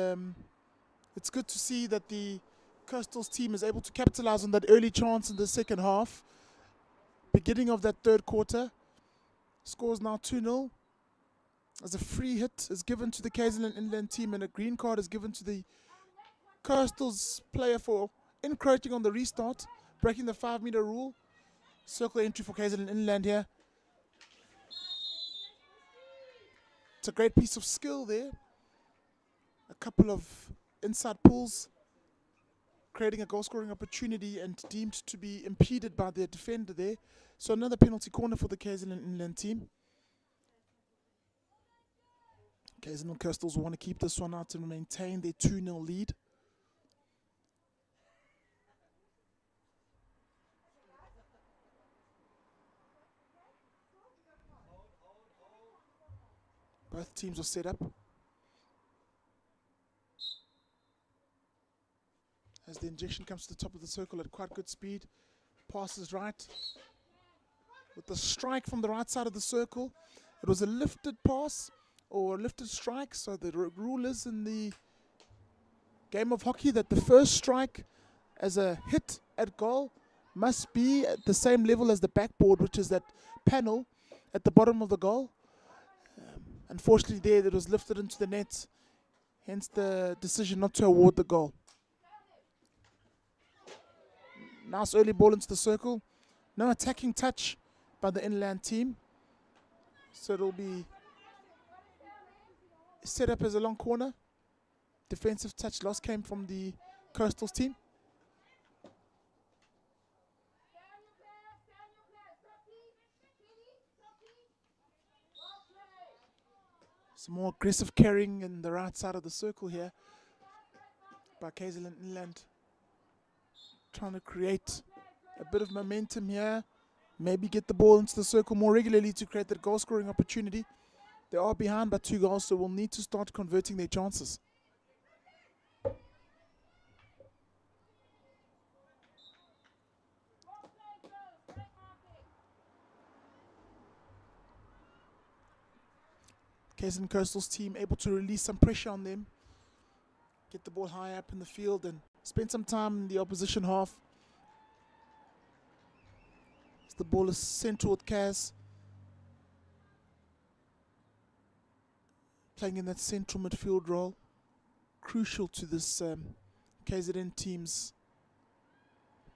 [SPEAKER 1] it's good to see that the Coastals team is able to capitalize on that early chance in the second half. Beginning of that third quarter, score is now 2-0. As a free hit is given to the KZN Inland team and a green card is given to the Coastals player for encroaching on the restart, breaking the 5-meter rule. Circle entry for KZN Inland here. It's a great piece of skill there. A couple of inside pulls, creating a goal scoring opportunity and deemed to be impeded by their defender there. So another penalty corner for the KZN Inland team. KZN Coastals want to keep this one out and maintain their 2-0 lead. Both teams are set up. As the injection comes to the top of the circle at quite good speed. Passes right. With the strike from the right side of the circle. It was a lifted pass or a lifted strike. So the rule is in the game of hockey that the first strike as a hit at goal must be at the same level as the backboard, which is that panel at the bottom of the goal. Unfortunately there it was lifted into the net, hence the decision not to award the goal. Nice early ball into the circle. No attacking touch by the Inland team. So it'll be set up as a long corner. Defensive touch loss came from the Coastals team. Some more aggressive carrying in the right side of the circle here by KZN Inland. Trying to create a bit of momentum here. Maybe get the ball into the circle more regularly to create that goal scoring opportunity. They are behind by 2 goals, so will need to start converting their chances. KZN Coastal's team able to release some pressure on them, get the ball high up in the field and spend some time in the opposition half. As the ball is sent toward Kaz, playing in that central midfield role, crucial to this KZN team's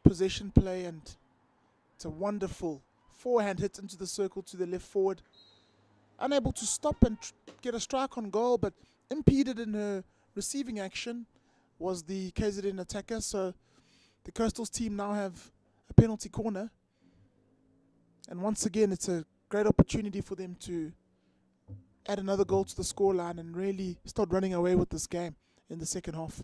[SPEAKER 1] possession play, and it's a wonderful forehand hit into the circle to the left forward. Unable to stop and get a strike on goal, but impeded in her receiving action was the KZN attacker. So the Coastals team now have a penalty corner, and once again it's a great opportunity for them to add another goal to the scoreline and really start running away with this game in the second half.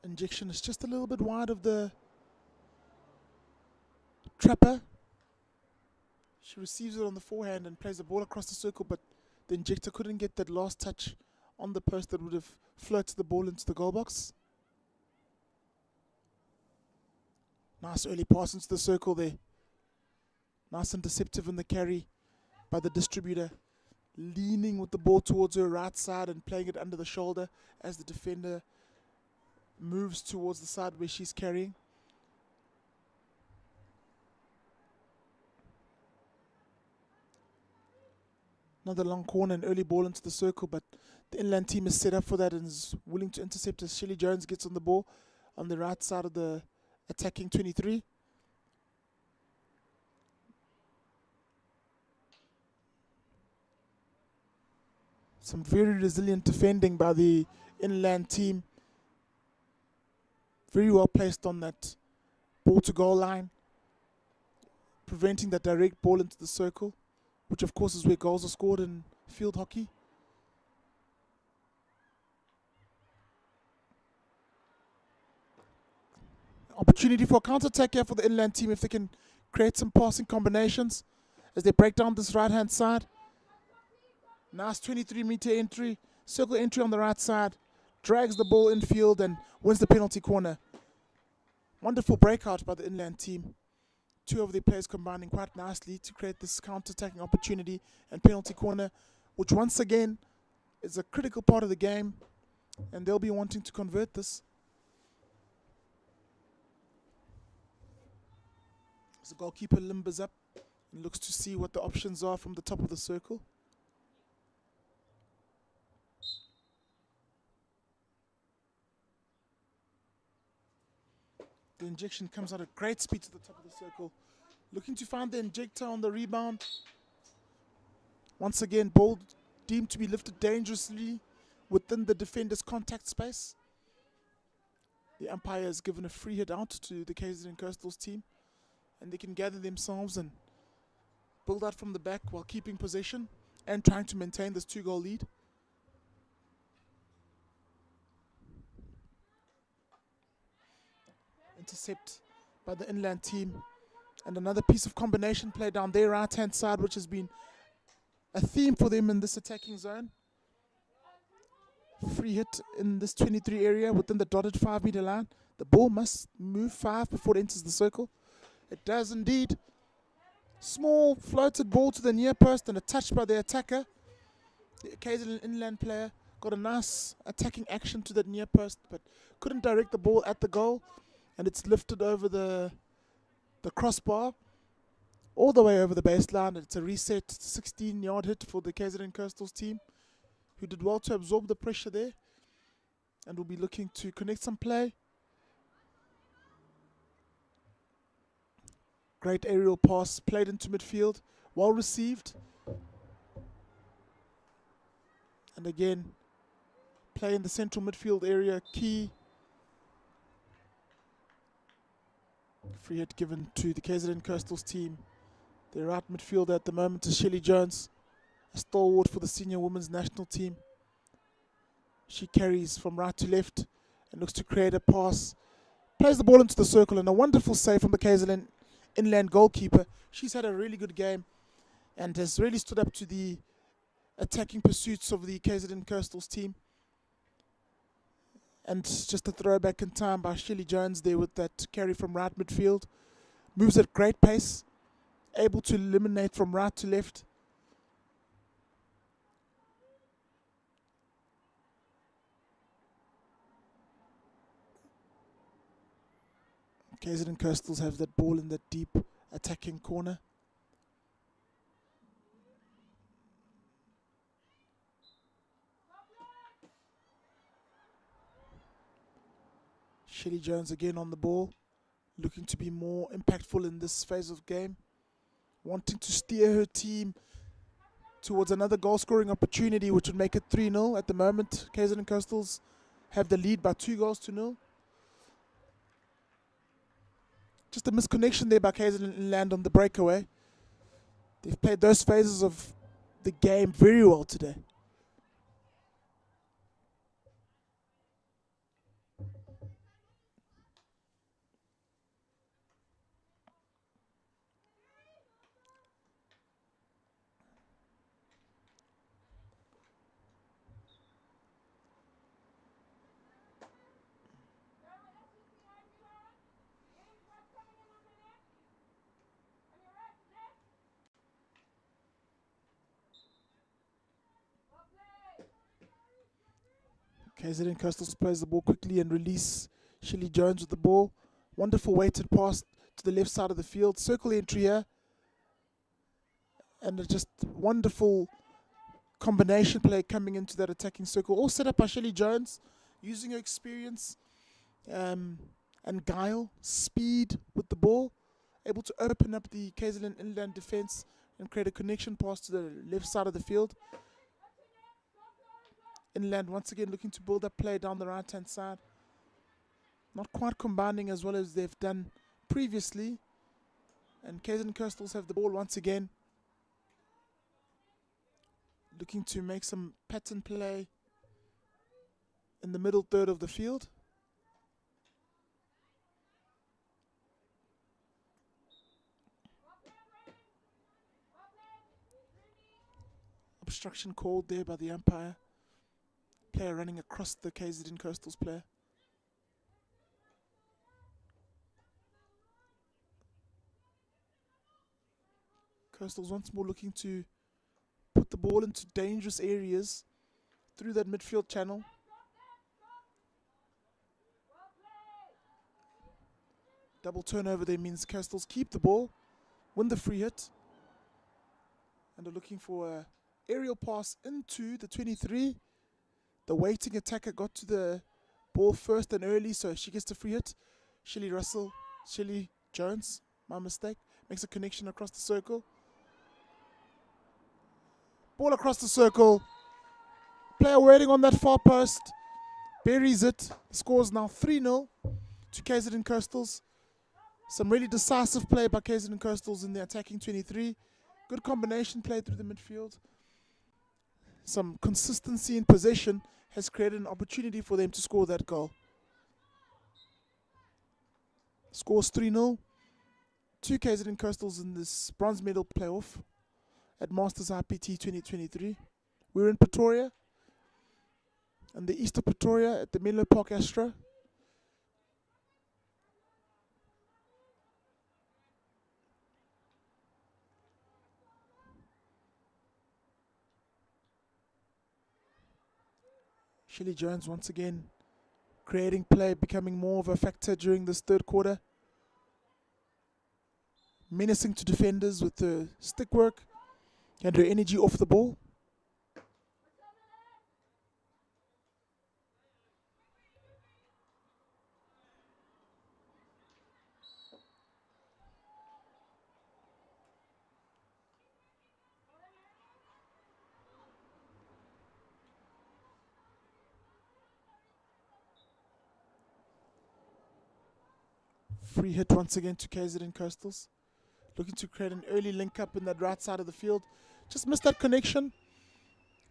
[SPEAKER 1] Injection is just a little bit wide of the trapper. She receives it on the forehand and plays the ball across the circle, but the injector couldn't get that last touch on the post that would have floated the ball into the goal box. Nice early pass into the circle there. Nice and deceptive in the carry by the distributor, leaning with the ball towards her right side and playing it under the shoulder as the defender moves towards the side where she's carrying. Another long corner and early ball into the circle, but the inland team is set up for that and is willing to intercept as Shelley Jones gets on the ball on the right side of the attacking 23. Some very resilient defending by the inland team. Very well placed on that ball to goal line, preventing that direct ball into the circle, which of course is where goals are scored in field hockey. Opportunity for a counter-attack here for the inland team if they can create some passing combinations as they break down this right-hand side. Nice 23-meter entry, circle entry on the right side, drags the ball infield and wins the penalty corner. Wonderful breakout by the inland team. 2 of their players combining quite nicely to create this counter-attacking opportunity and penalty corner, which once again is a critical part of the game, and they'll be wanting to convert this. As the goalkeeper limbers up and looks to see what the options are from the top of the circle. The injection comes out at great speed to the top of the circle. Looking to find the injector on the rebound. Once again, ball deemed to be lifted dangerously within the defender's contact space. The umpire has given a free hit out to the KZN Coastals team, and they can gather themselves and build out from the back while keeping possession and trying to maintain this 2-goal lead. Intercept by the inland team, and another piece of combination play down their right hand side, which has been a theme for them in this attacking zone. Free hit in this 23 area within the dotted 5-meter line. The ball must move 5 before it enters the circle. It does indeed. Small floated ball to the near post and a touch by the attacker. The occasional inland player got a nice attacking action to the near post, but couldn't direct the ball at the goal. And it's lifted over the crossbar, all the way over the baseline. It's a reset 16-yard hit for the KZN Coastals team, who did well to absorb the pressure there and will be looking to connect some play. Great aerial pass played into midfield, well received. And again, play in the central midfield area, key. Free hit given to the KZN Coastals team. Their right midfielder at the moment is Shelley Jones, a stalwart for the senior women's national team. She carries from right to left and looks to create a pass Plays the ball into the circle, and a wonderful save from the KZN inland goalkeeper. She's had a really good game and has really stood up to the attacking pursuits of the KZN Coastals team. And just a throwback in time by Shelley Jones there with that carry from right midfield. Moves at great pace, able to eliminate from right to left. KZN Coastals have that ball in that deep attacking corner. Shelley Jones again on the ball, looking to be more impactful in this phase of game, wanting to steer her team towards another goal scoring opportunity, which would make it 3-0 at the moment. KZN Coastals have the lead by 2-0. Just a misconnection there by KZN Inland on the breakaway. They've played those phases of the game very well today. KZN Coastals plays the ball quickly and release Shelley Jones with the ball. Wonderful weighted pass to the left side of the field. Circle entry here. And a just wonderful combination play coming into that attacking circle. All set up by Shelley Jones, using her experience and guile, speed with the ball. Able to open up the KZN Inland defense and create a connection pass to the left side of the field. Inland once again looking to build up play down the right hand side. Not quite combining as well as they've done previously. And KZN Coastals have the ball once again. Looking to make some pattern play in the middle third of the field. Obstruction called there by the umpire. Player running across the KZN Coastals player. Coastals once more looking to put the ball into dangerous areas through that midfield channel. Double turnover there means Coastals keep the ball, win the free hit, and are looking for an aerial pass into the 23. The waiting attacker got to the ball first and early, so she gets the free hit. Shelley Jones, my mistake, makes a connection across the circle. Ball across the circle. Player waiting on that far post. Buries it. The score is now 3-0 to KZN Coastals. Some really decisive play by KZN Coastals in the attacking 23. Good combination play through the midfield. Some consistency in possession has created an opportunity for them to score that goal. Scores 3-0 to KZN Coastals in this bronze medal playoff at Masters IPT 2023. We're in Pretoria, in the east of Pretoria at the Menlo Park Astro. Shelley Jones once again creating play, becoming more of a factor during this third quarter. Menacing to defenders with the stick work and her energy off the ball. Free hit once again to KZN Coastals. Looking to create an early link up in that right side of the field. Just missed that connection.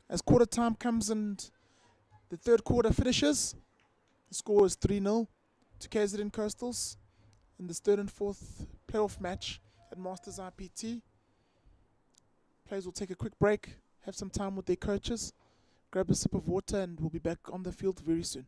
[SPEAKER 1] As quarter time comes and the third quarter finishes, the score is 3-0 to KZN Coastals in this third and fourth playoff match at Masters IPT. Players will take a quick break, have some time with their coaches, grab a sip of water, and we'll be back on the field very soon.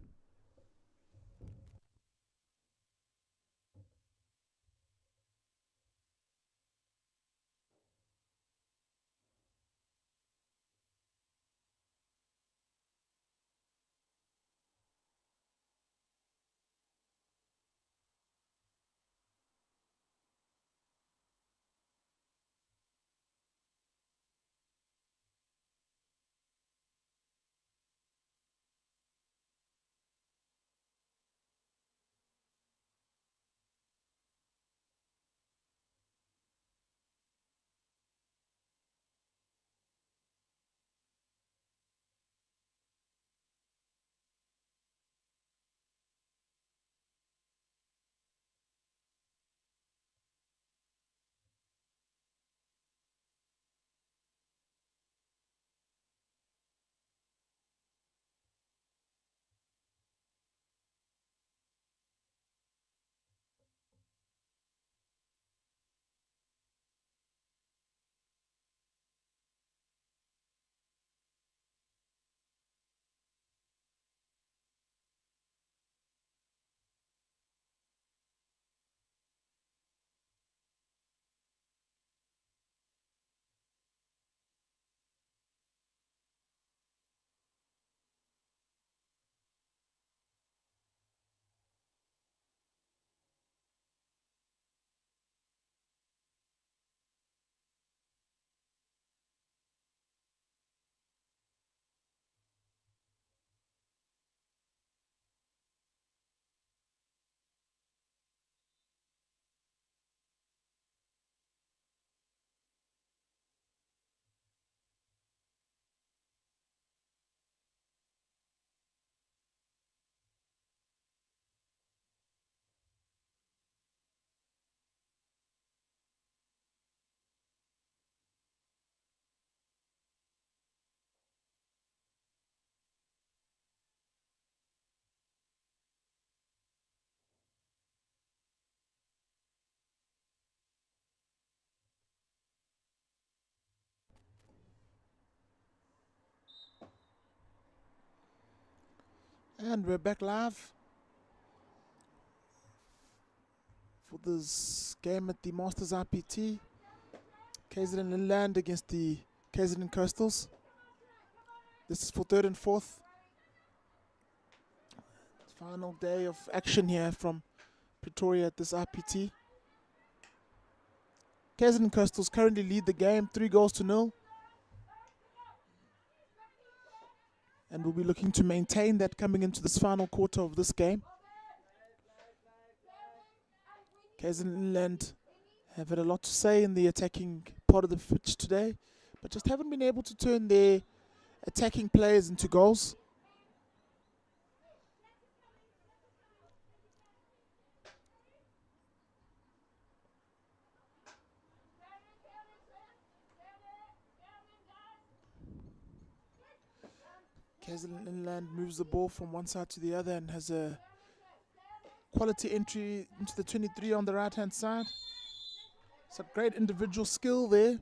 [SPEAKER 1] And we're back live for this game at the Masters IPT. KZN Inland against the KZN Coastals. This is for third and fourth. Final day of action here from Pretoria at this IPT. KZN Coastals currently lead the game 3-0. And we'll be looking to maintain that coming into this final quarter of this game. KZN Inland have had a lot to say in the attacking part of the pitch today, but just haven't been able to turn their attacking players into goals. KZN Inland moves the ball from one side to the other and has a quality entry into the 23 on the right hand side. Some great individual skill there,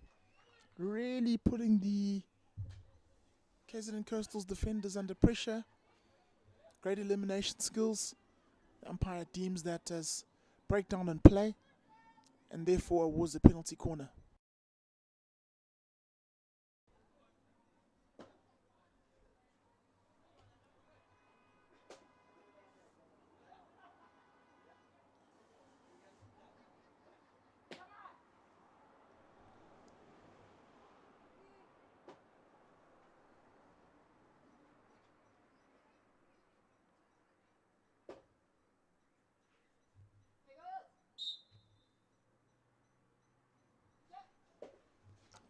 [SPEAKER 1] really putting the KZN Coastals defenders under pressure. Great elimination skills. The umpire deems that as breakdown and play, and therefore awards a penalty corner.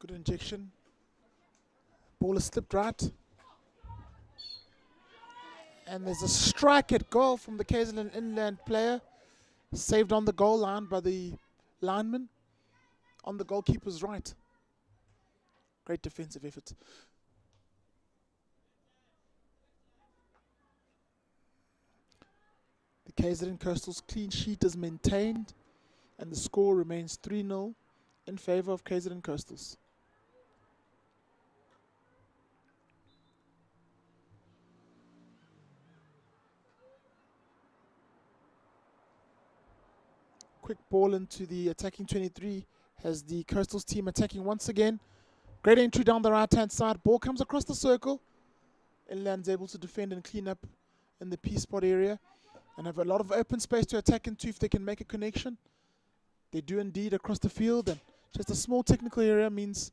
[SPEAKER 1] Good injection. Ball is slipped right. And there's a strike at goal from the KZN Inland player. Saved on the goal line by the lineman on the goalkeeper's right. Great defensive effort. The KZN Coastal's clean sheet is maintained, and the score remains 3-0 in favour of KZN Coastals. Quick ball into the attacking 23 has the Coastals team attacking once again. Great entry down the right hand side. Ball comes across the circle. Inland's able to defend and clean up in the P spot area and have a lot of open space to attack into if they can make a connection. They do indeed across the field, and just a small technical area means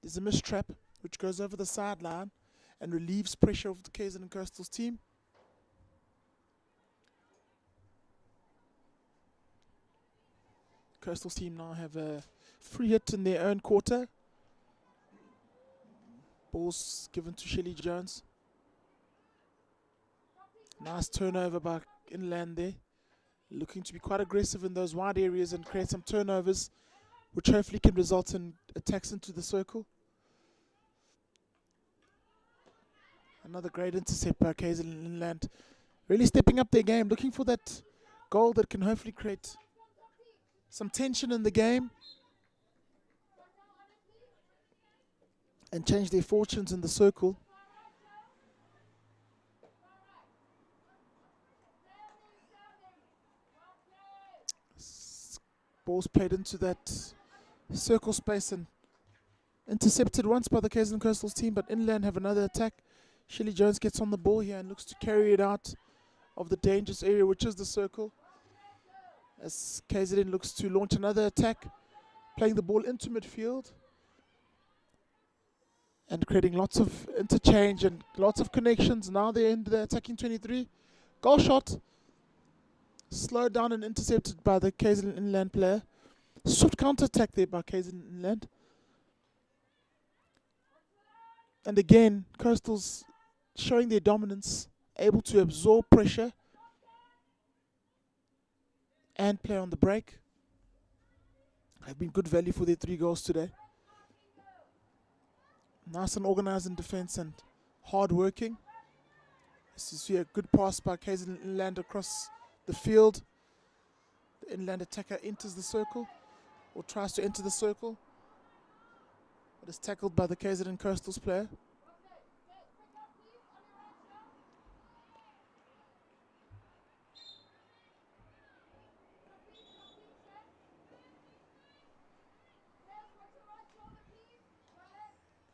[SPEAKER 1] there's a mistrap which goes over the sideline and relieves pressure of the KZN Coastals team. Coastals team now have a free hit in their own quarter. Ball's given to Shelley Jones. Nice turnover by Inland there. Looking to be quite aggressive in those wide areas and create some turnovers, which hopefully can result in attacks into the circle. Another great intercept by KZN Inland. Really stepping up their game, looking for that goal that can hopefully create some tension in the game and change their fortunes in the circle. Ball's played into that circle space and intercepted once by the KZN Coastals team, but Inland have another attack. Shelley Jones gets on the ball here and looks to carry it out of the dangerous area, which is the circle, as KZN looks to launch another attack, playing the ball into midfield and creating lots of interchange and lots of connections. Now they're in the attacking 23. Goal shot. Slowed down and intercepted by the KZN Inland player. Swift counter-attack there by KZN Inland. And again, Coastals showing their dominance, able to absorb pressure and play on the break. Have been good value for their 3 goals today. Nice and organised in defence and hard working. This is a good pass by KZN Inland across the field. The Inland attacker enters the circle, or tries to enter the circle, but is tackled by the KZN Coastals player.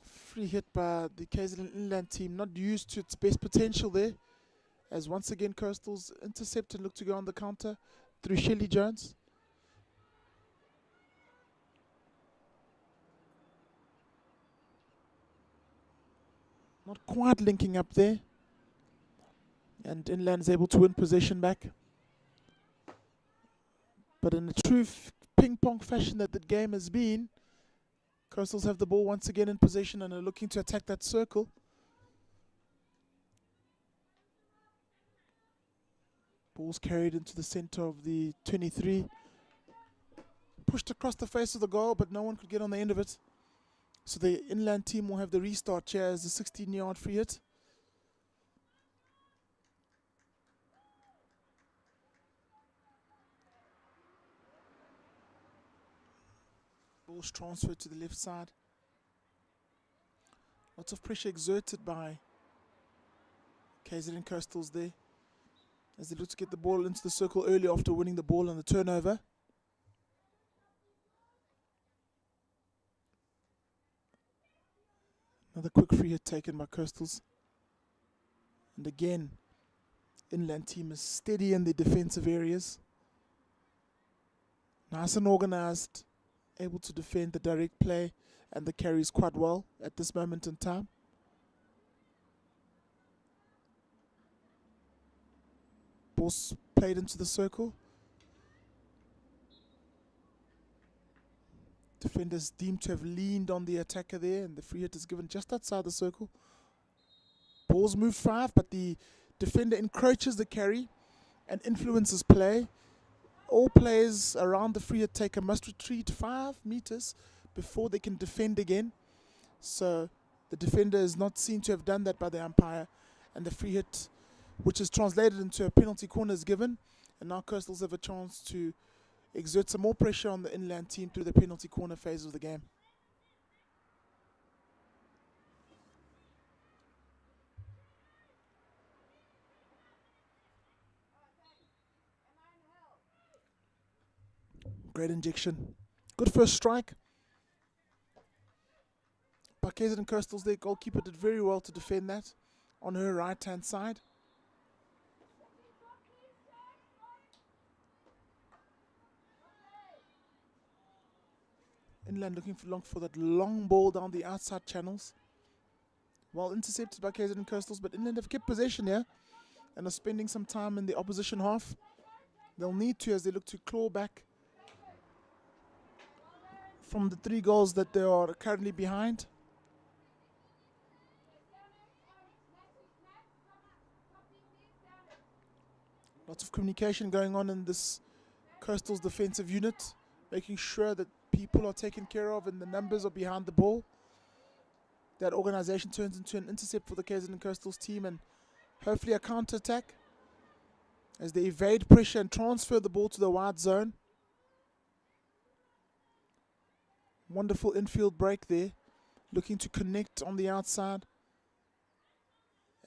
[SPEAKER 1] Free hit by the KZN Inland team, not used to its best potential there, as once again Coastals intercept and look to go on the counter through Shelley Jones. Not quite linking up there, and Inland is able to win possession back. But in a true ping-pong fashion that the game has been, Coastals have the ball once again in possession and are looking to attack that circle. Ball's carried into the center of the 23. Pushed across the face of the goal, but no one could get on the end of it. So the Inland team will have the restart here as a 16-yard free hit. Ball's transferred to the left side. Lots of pressure exerted by KZN Coastals there, as they look to get the ball into the circle early after winning the ball on the turnover. Another quick free hit taken by Coastals. And again, Inland team is steady in the defensive areas. Nice and organised, able to defend the direct play and the carries quite well at this moment in time. Ball's played into the circle. Defenders deemed to have leaned on the attacker there, and the free hit is given just outside the circle. Ball's moved 5, but the defender encroaches the carry and influences play. All players around the free hit taker must retreat 5 meters before they can defend again. So the defender is not seen to have done that by the umpire, and the free hit which is translated into a penalty corner is given. And now Coastals have a chance to exert some more pressure on the inland team through the penalty corner phase of the game. Great injection. Good first strike by KZN Coastals. Their goalkeeper did very well to defend that on her right-hand side. Inland looking for that long ball down the outside channels. Well intercepted by KZN Coastals, but Inland have kept possession here and are spending some time in the opposition half. They'll need to as they look to claw back from the 3 goals that they are currently behind. Lots of communication going on in this Coastal's defensive unit, making sure that people are taken care of and the numbers are behind the ball. That organization turns into an intercept for the KZN Coastals team and hopefully a counter-attack as they evade pressure and transfer the ball to the wide zone. Wonderful infield break there, looking to connect on the outside.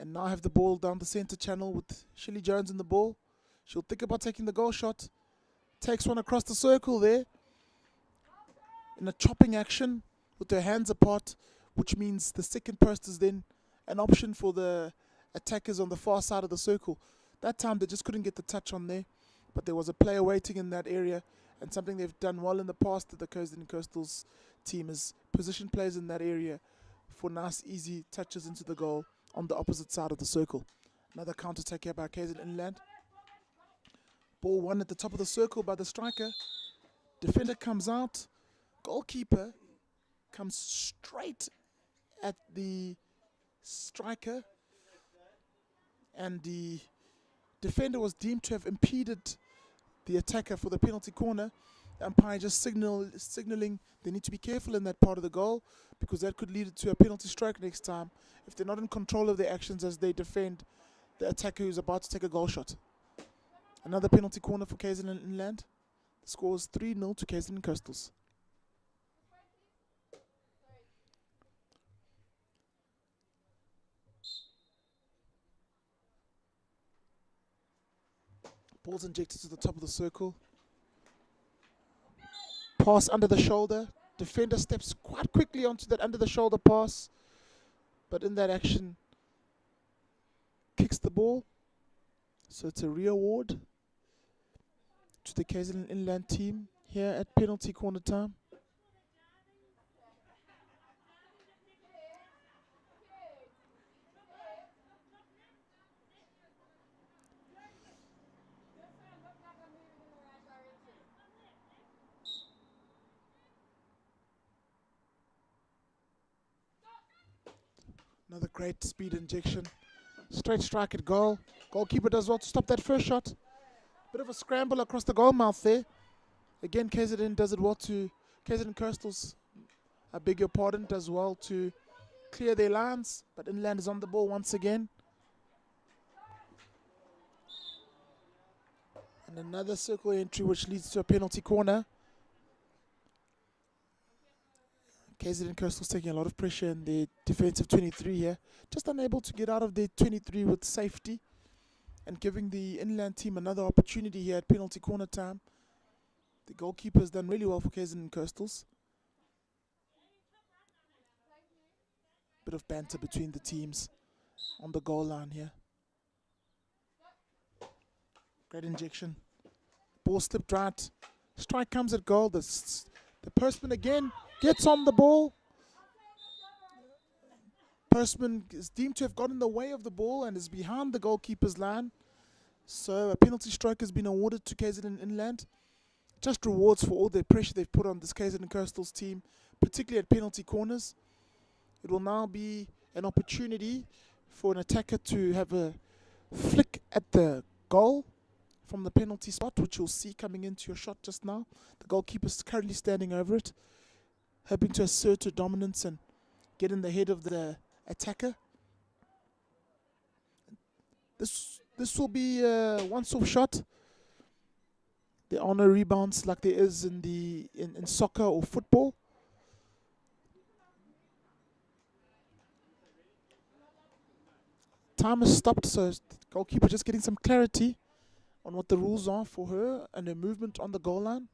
[SPEAKER 1] And now have the ball down the center channel with Shelley Jones in the ball. She'll think about taking the goal shot. Takes one across the circle there. In a chopping action with her hands apart, which means the second post is then an option for the attackers on the far side of the circle. That time they just couldn't get the touch on there, but there was a player waiting in that area, and something they've done well in the past that the KZN Coastals team is position players in that area for nice easy touches into the goal on the opposite side of the circle. Another counter-attack here by KZN Inland. Ball won at the top of the circle by the striker. Defender comes out. Goalkeeper comes straight at the striker. And the defender was deemed to have impeded the attacker for the penalty corner. The umpire just signaling they need to be careful in that part of the goal because that could lead to a penalty strike next time if they're not in control of their actions as they defend the attacker who's about to take a goal shot. Another penalty corner for KZN Inland. The score is 3-0 to KZN Coastals. Ball's injected to the top of the circle. Pass under the shoulder. Defender steps quite quickly onto that under the shoulder pass. But in that action, kicks the ball. So it's a re-award to the KZN Inland team here at penalty corner time. Another great speed injection. Straight strike at goal. Goalkeeper does well to stop that first shot. Bit of a scramble across the goal mouth there. Again, KZN does it well to KZN Coastals. I beg your pardon, does well to clear their lines. But Inland is on the ball once again. And another circle entry which leads to a penalty corner. KZN Coastals taking a lot of pressure in their defensive 23 here. Just unable to get out of their 23 with safety. And giving the Inland team another opportunity here at penalty corner time. The goalkeeper has done really well for KZN Coastals. Bit of banter between the teams on the goal line here. Great injection. Ball slipped right. Strike comes at goal. The postman again gets on the ball. Postman is deemed to have got in the way of the ball and is behind the goalkeeper's line. So a penalty strike has been awarded to KZN Inland. Just rewards for all the pressure they've put on this KZN Coastals team, particularly at penalty corners. It will now be an opportunity for an attacker to have a flick at the goal from the penalty spot, which you'll see coming into your shot just now. The goalkeeper is currently standing over it, hoping to assert her dominance and get in the head of the attacker. This this will be a once-off shot. There are no rebounds like there is in soccer or football. Time has stopped, so the goalkeeper just getting some clarity on what the rules are for her and her movement on the goal line.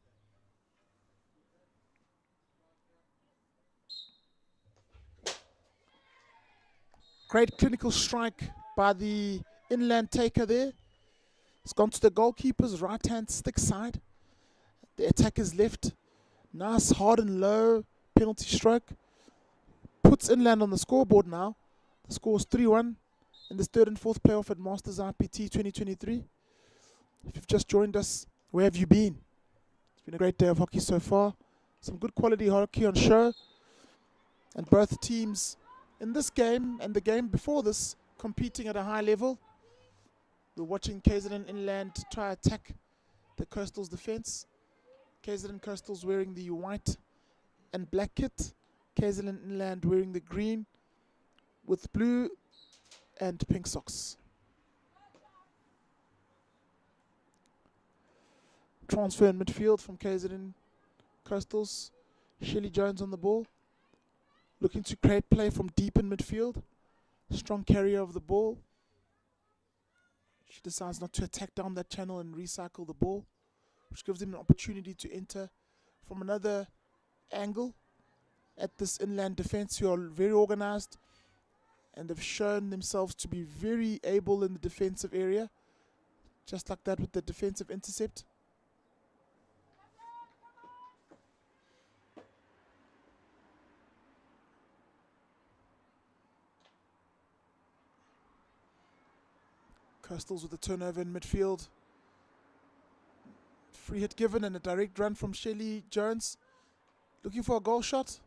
[SPEAKER 1] Great clinical strike by the inland taker there. It's gone to the goalkeeper's right-hand stick side. The attacker's left. Nice, hard and low penalty stroke. Puts inland on the scoreboard now. The score is 3-1 in this third and fourth playoff at Masters IPT 2023. If you've just joined us, where have you been? It's been a great day of hockey so far. Some good quality hockey on show. And both teams in this game and the game before this competing at a high level. We're watching KZN Inland try attack the Coastal's defense. KZN Coastal's wearing the white and black kit. KZN Inland wearing the green with blue and pink socks. Transfer in midfield from KZN Coastals. Shelly Jones on the ball. Looking to create play from deep in midfield. Strong carrier of the ball. She decides not to attack down that channel and recycle the ball, which gives him an opportunity to enter from another angle at this inland defense, who are very organized and have shown themselves to be very able in the defensive area. Just like that with the defensive intercept. Coastals with a turnover in midfield. Free hit given and a direct run from Shelly Jones. Looking for a goal shot.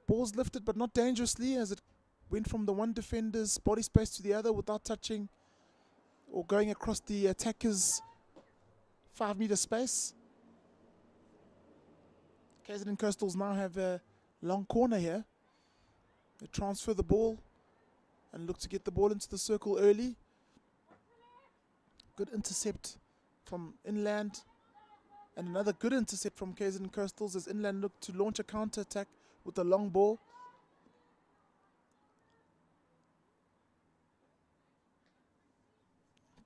[SPEAKER 1] Ball's lifted but not dangerously as it went from the one defender's body space to the other without touching or going across the attacker's 5-meter space. KZN Coastals now have a long corner here. They transfer the ball and look to get the ball into the circle early. Good intercept from Inland. And another good intercept from KZN Coastals as Inland look to launch a counter-attack with a long ball.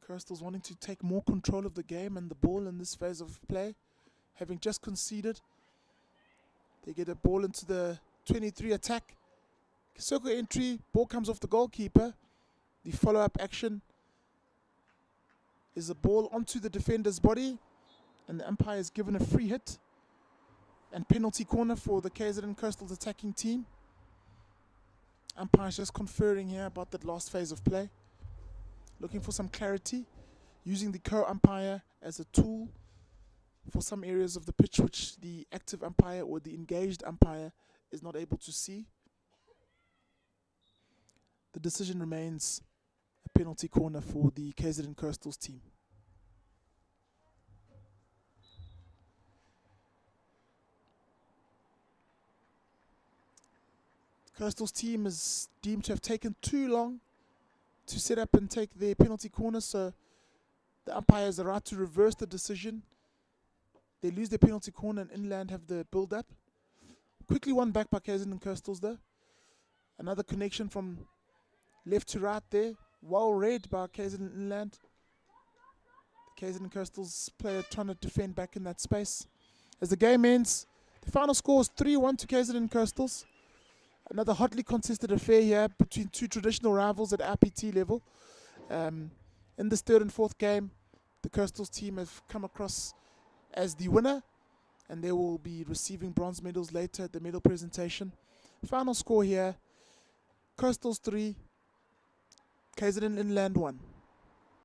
[SPEAKER 1] Coastals wanting to take more control of the game and the ball in this phase of play. Having just conceded. They get a ball into the 23 attack. Circle entry, ball comes off the goalkeeper. The follow-up action is a ball onto the defender's body, and the umpire is given a free hit and penalty corner for the KZN Coastal's attacking team. Umpire is just conferring here about that last phase of play, looking for some clarity, using the co-umpire as a tool for some areas of the pitch which the active umpire or the engaged umpire is not able to see. The decision remains a penalty corner for the KZN Coastals team. The Coastals team is deemed to have taken too long to set up and take their penalty corner, so the umpire has the right to reverse the decision. They lose their penalty corner and Inland have the build-up. Quickly won back by KZN Coastals though. Another connection from left to right there. Well read by KZN Inland. The KZN Coastals player trying to defend back in that space. As the game ends, the final score is 3-1 to KZN Coastals. Another hotly contested affair here between two traditional rivals at IPT level. In this third and fourth game, the Coastals team have come across as the winner, and they will be receiving bronze medals later at the medal presentation. Final score here, Coastals 3, KZN Inland 1.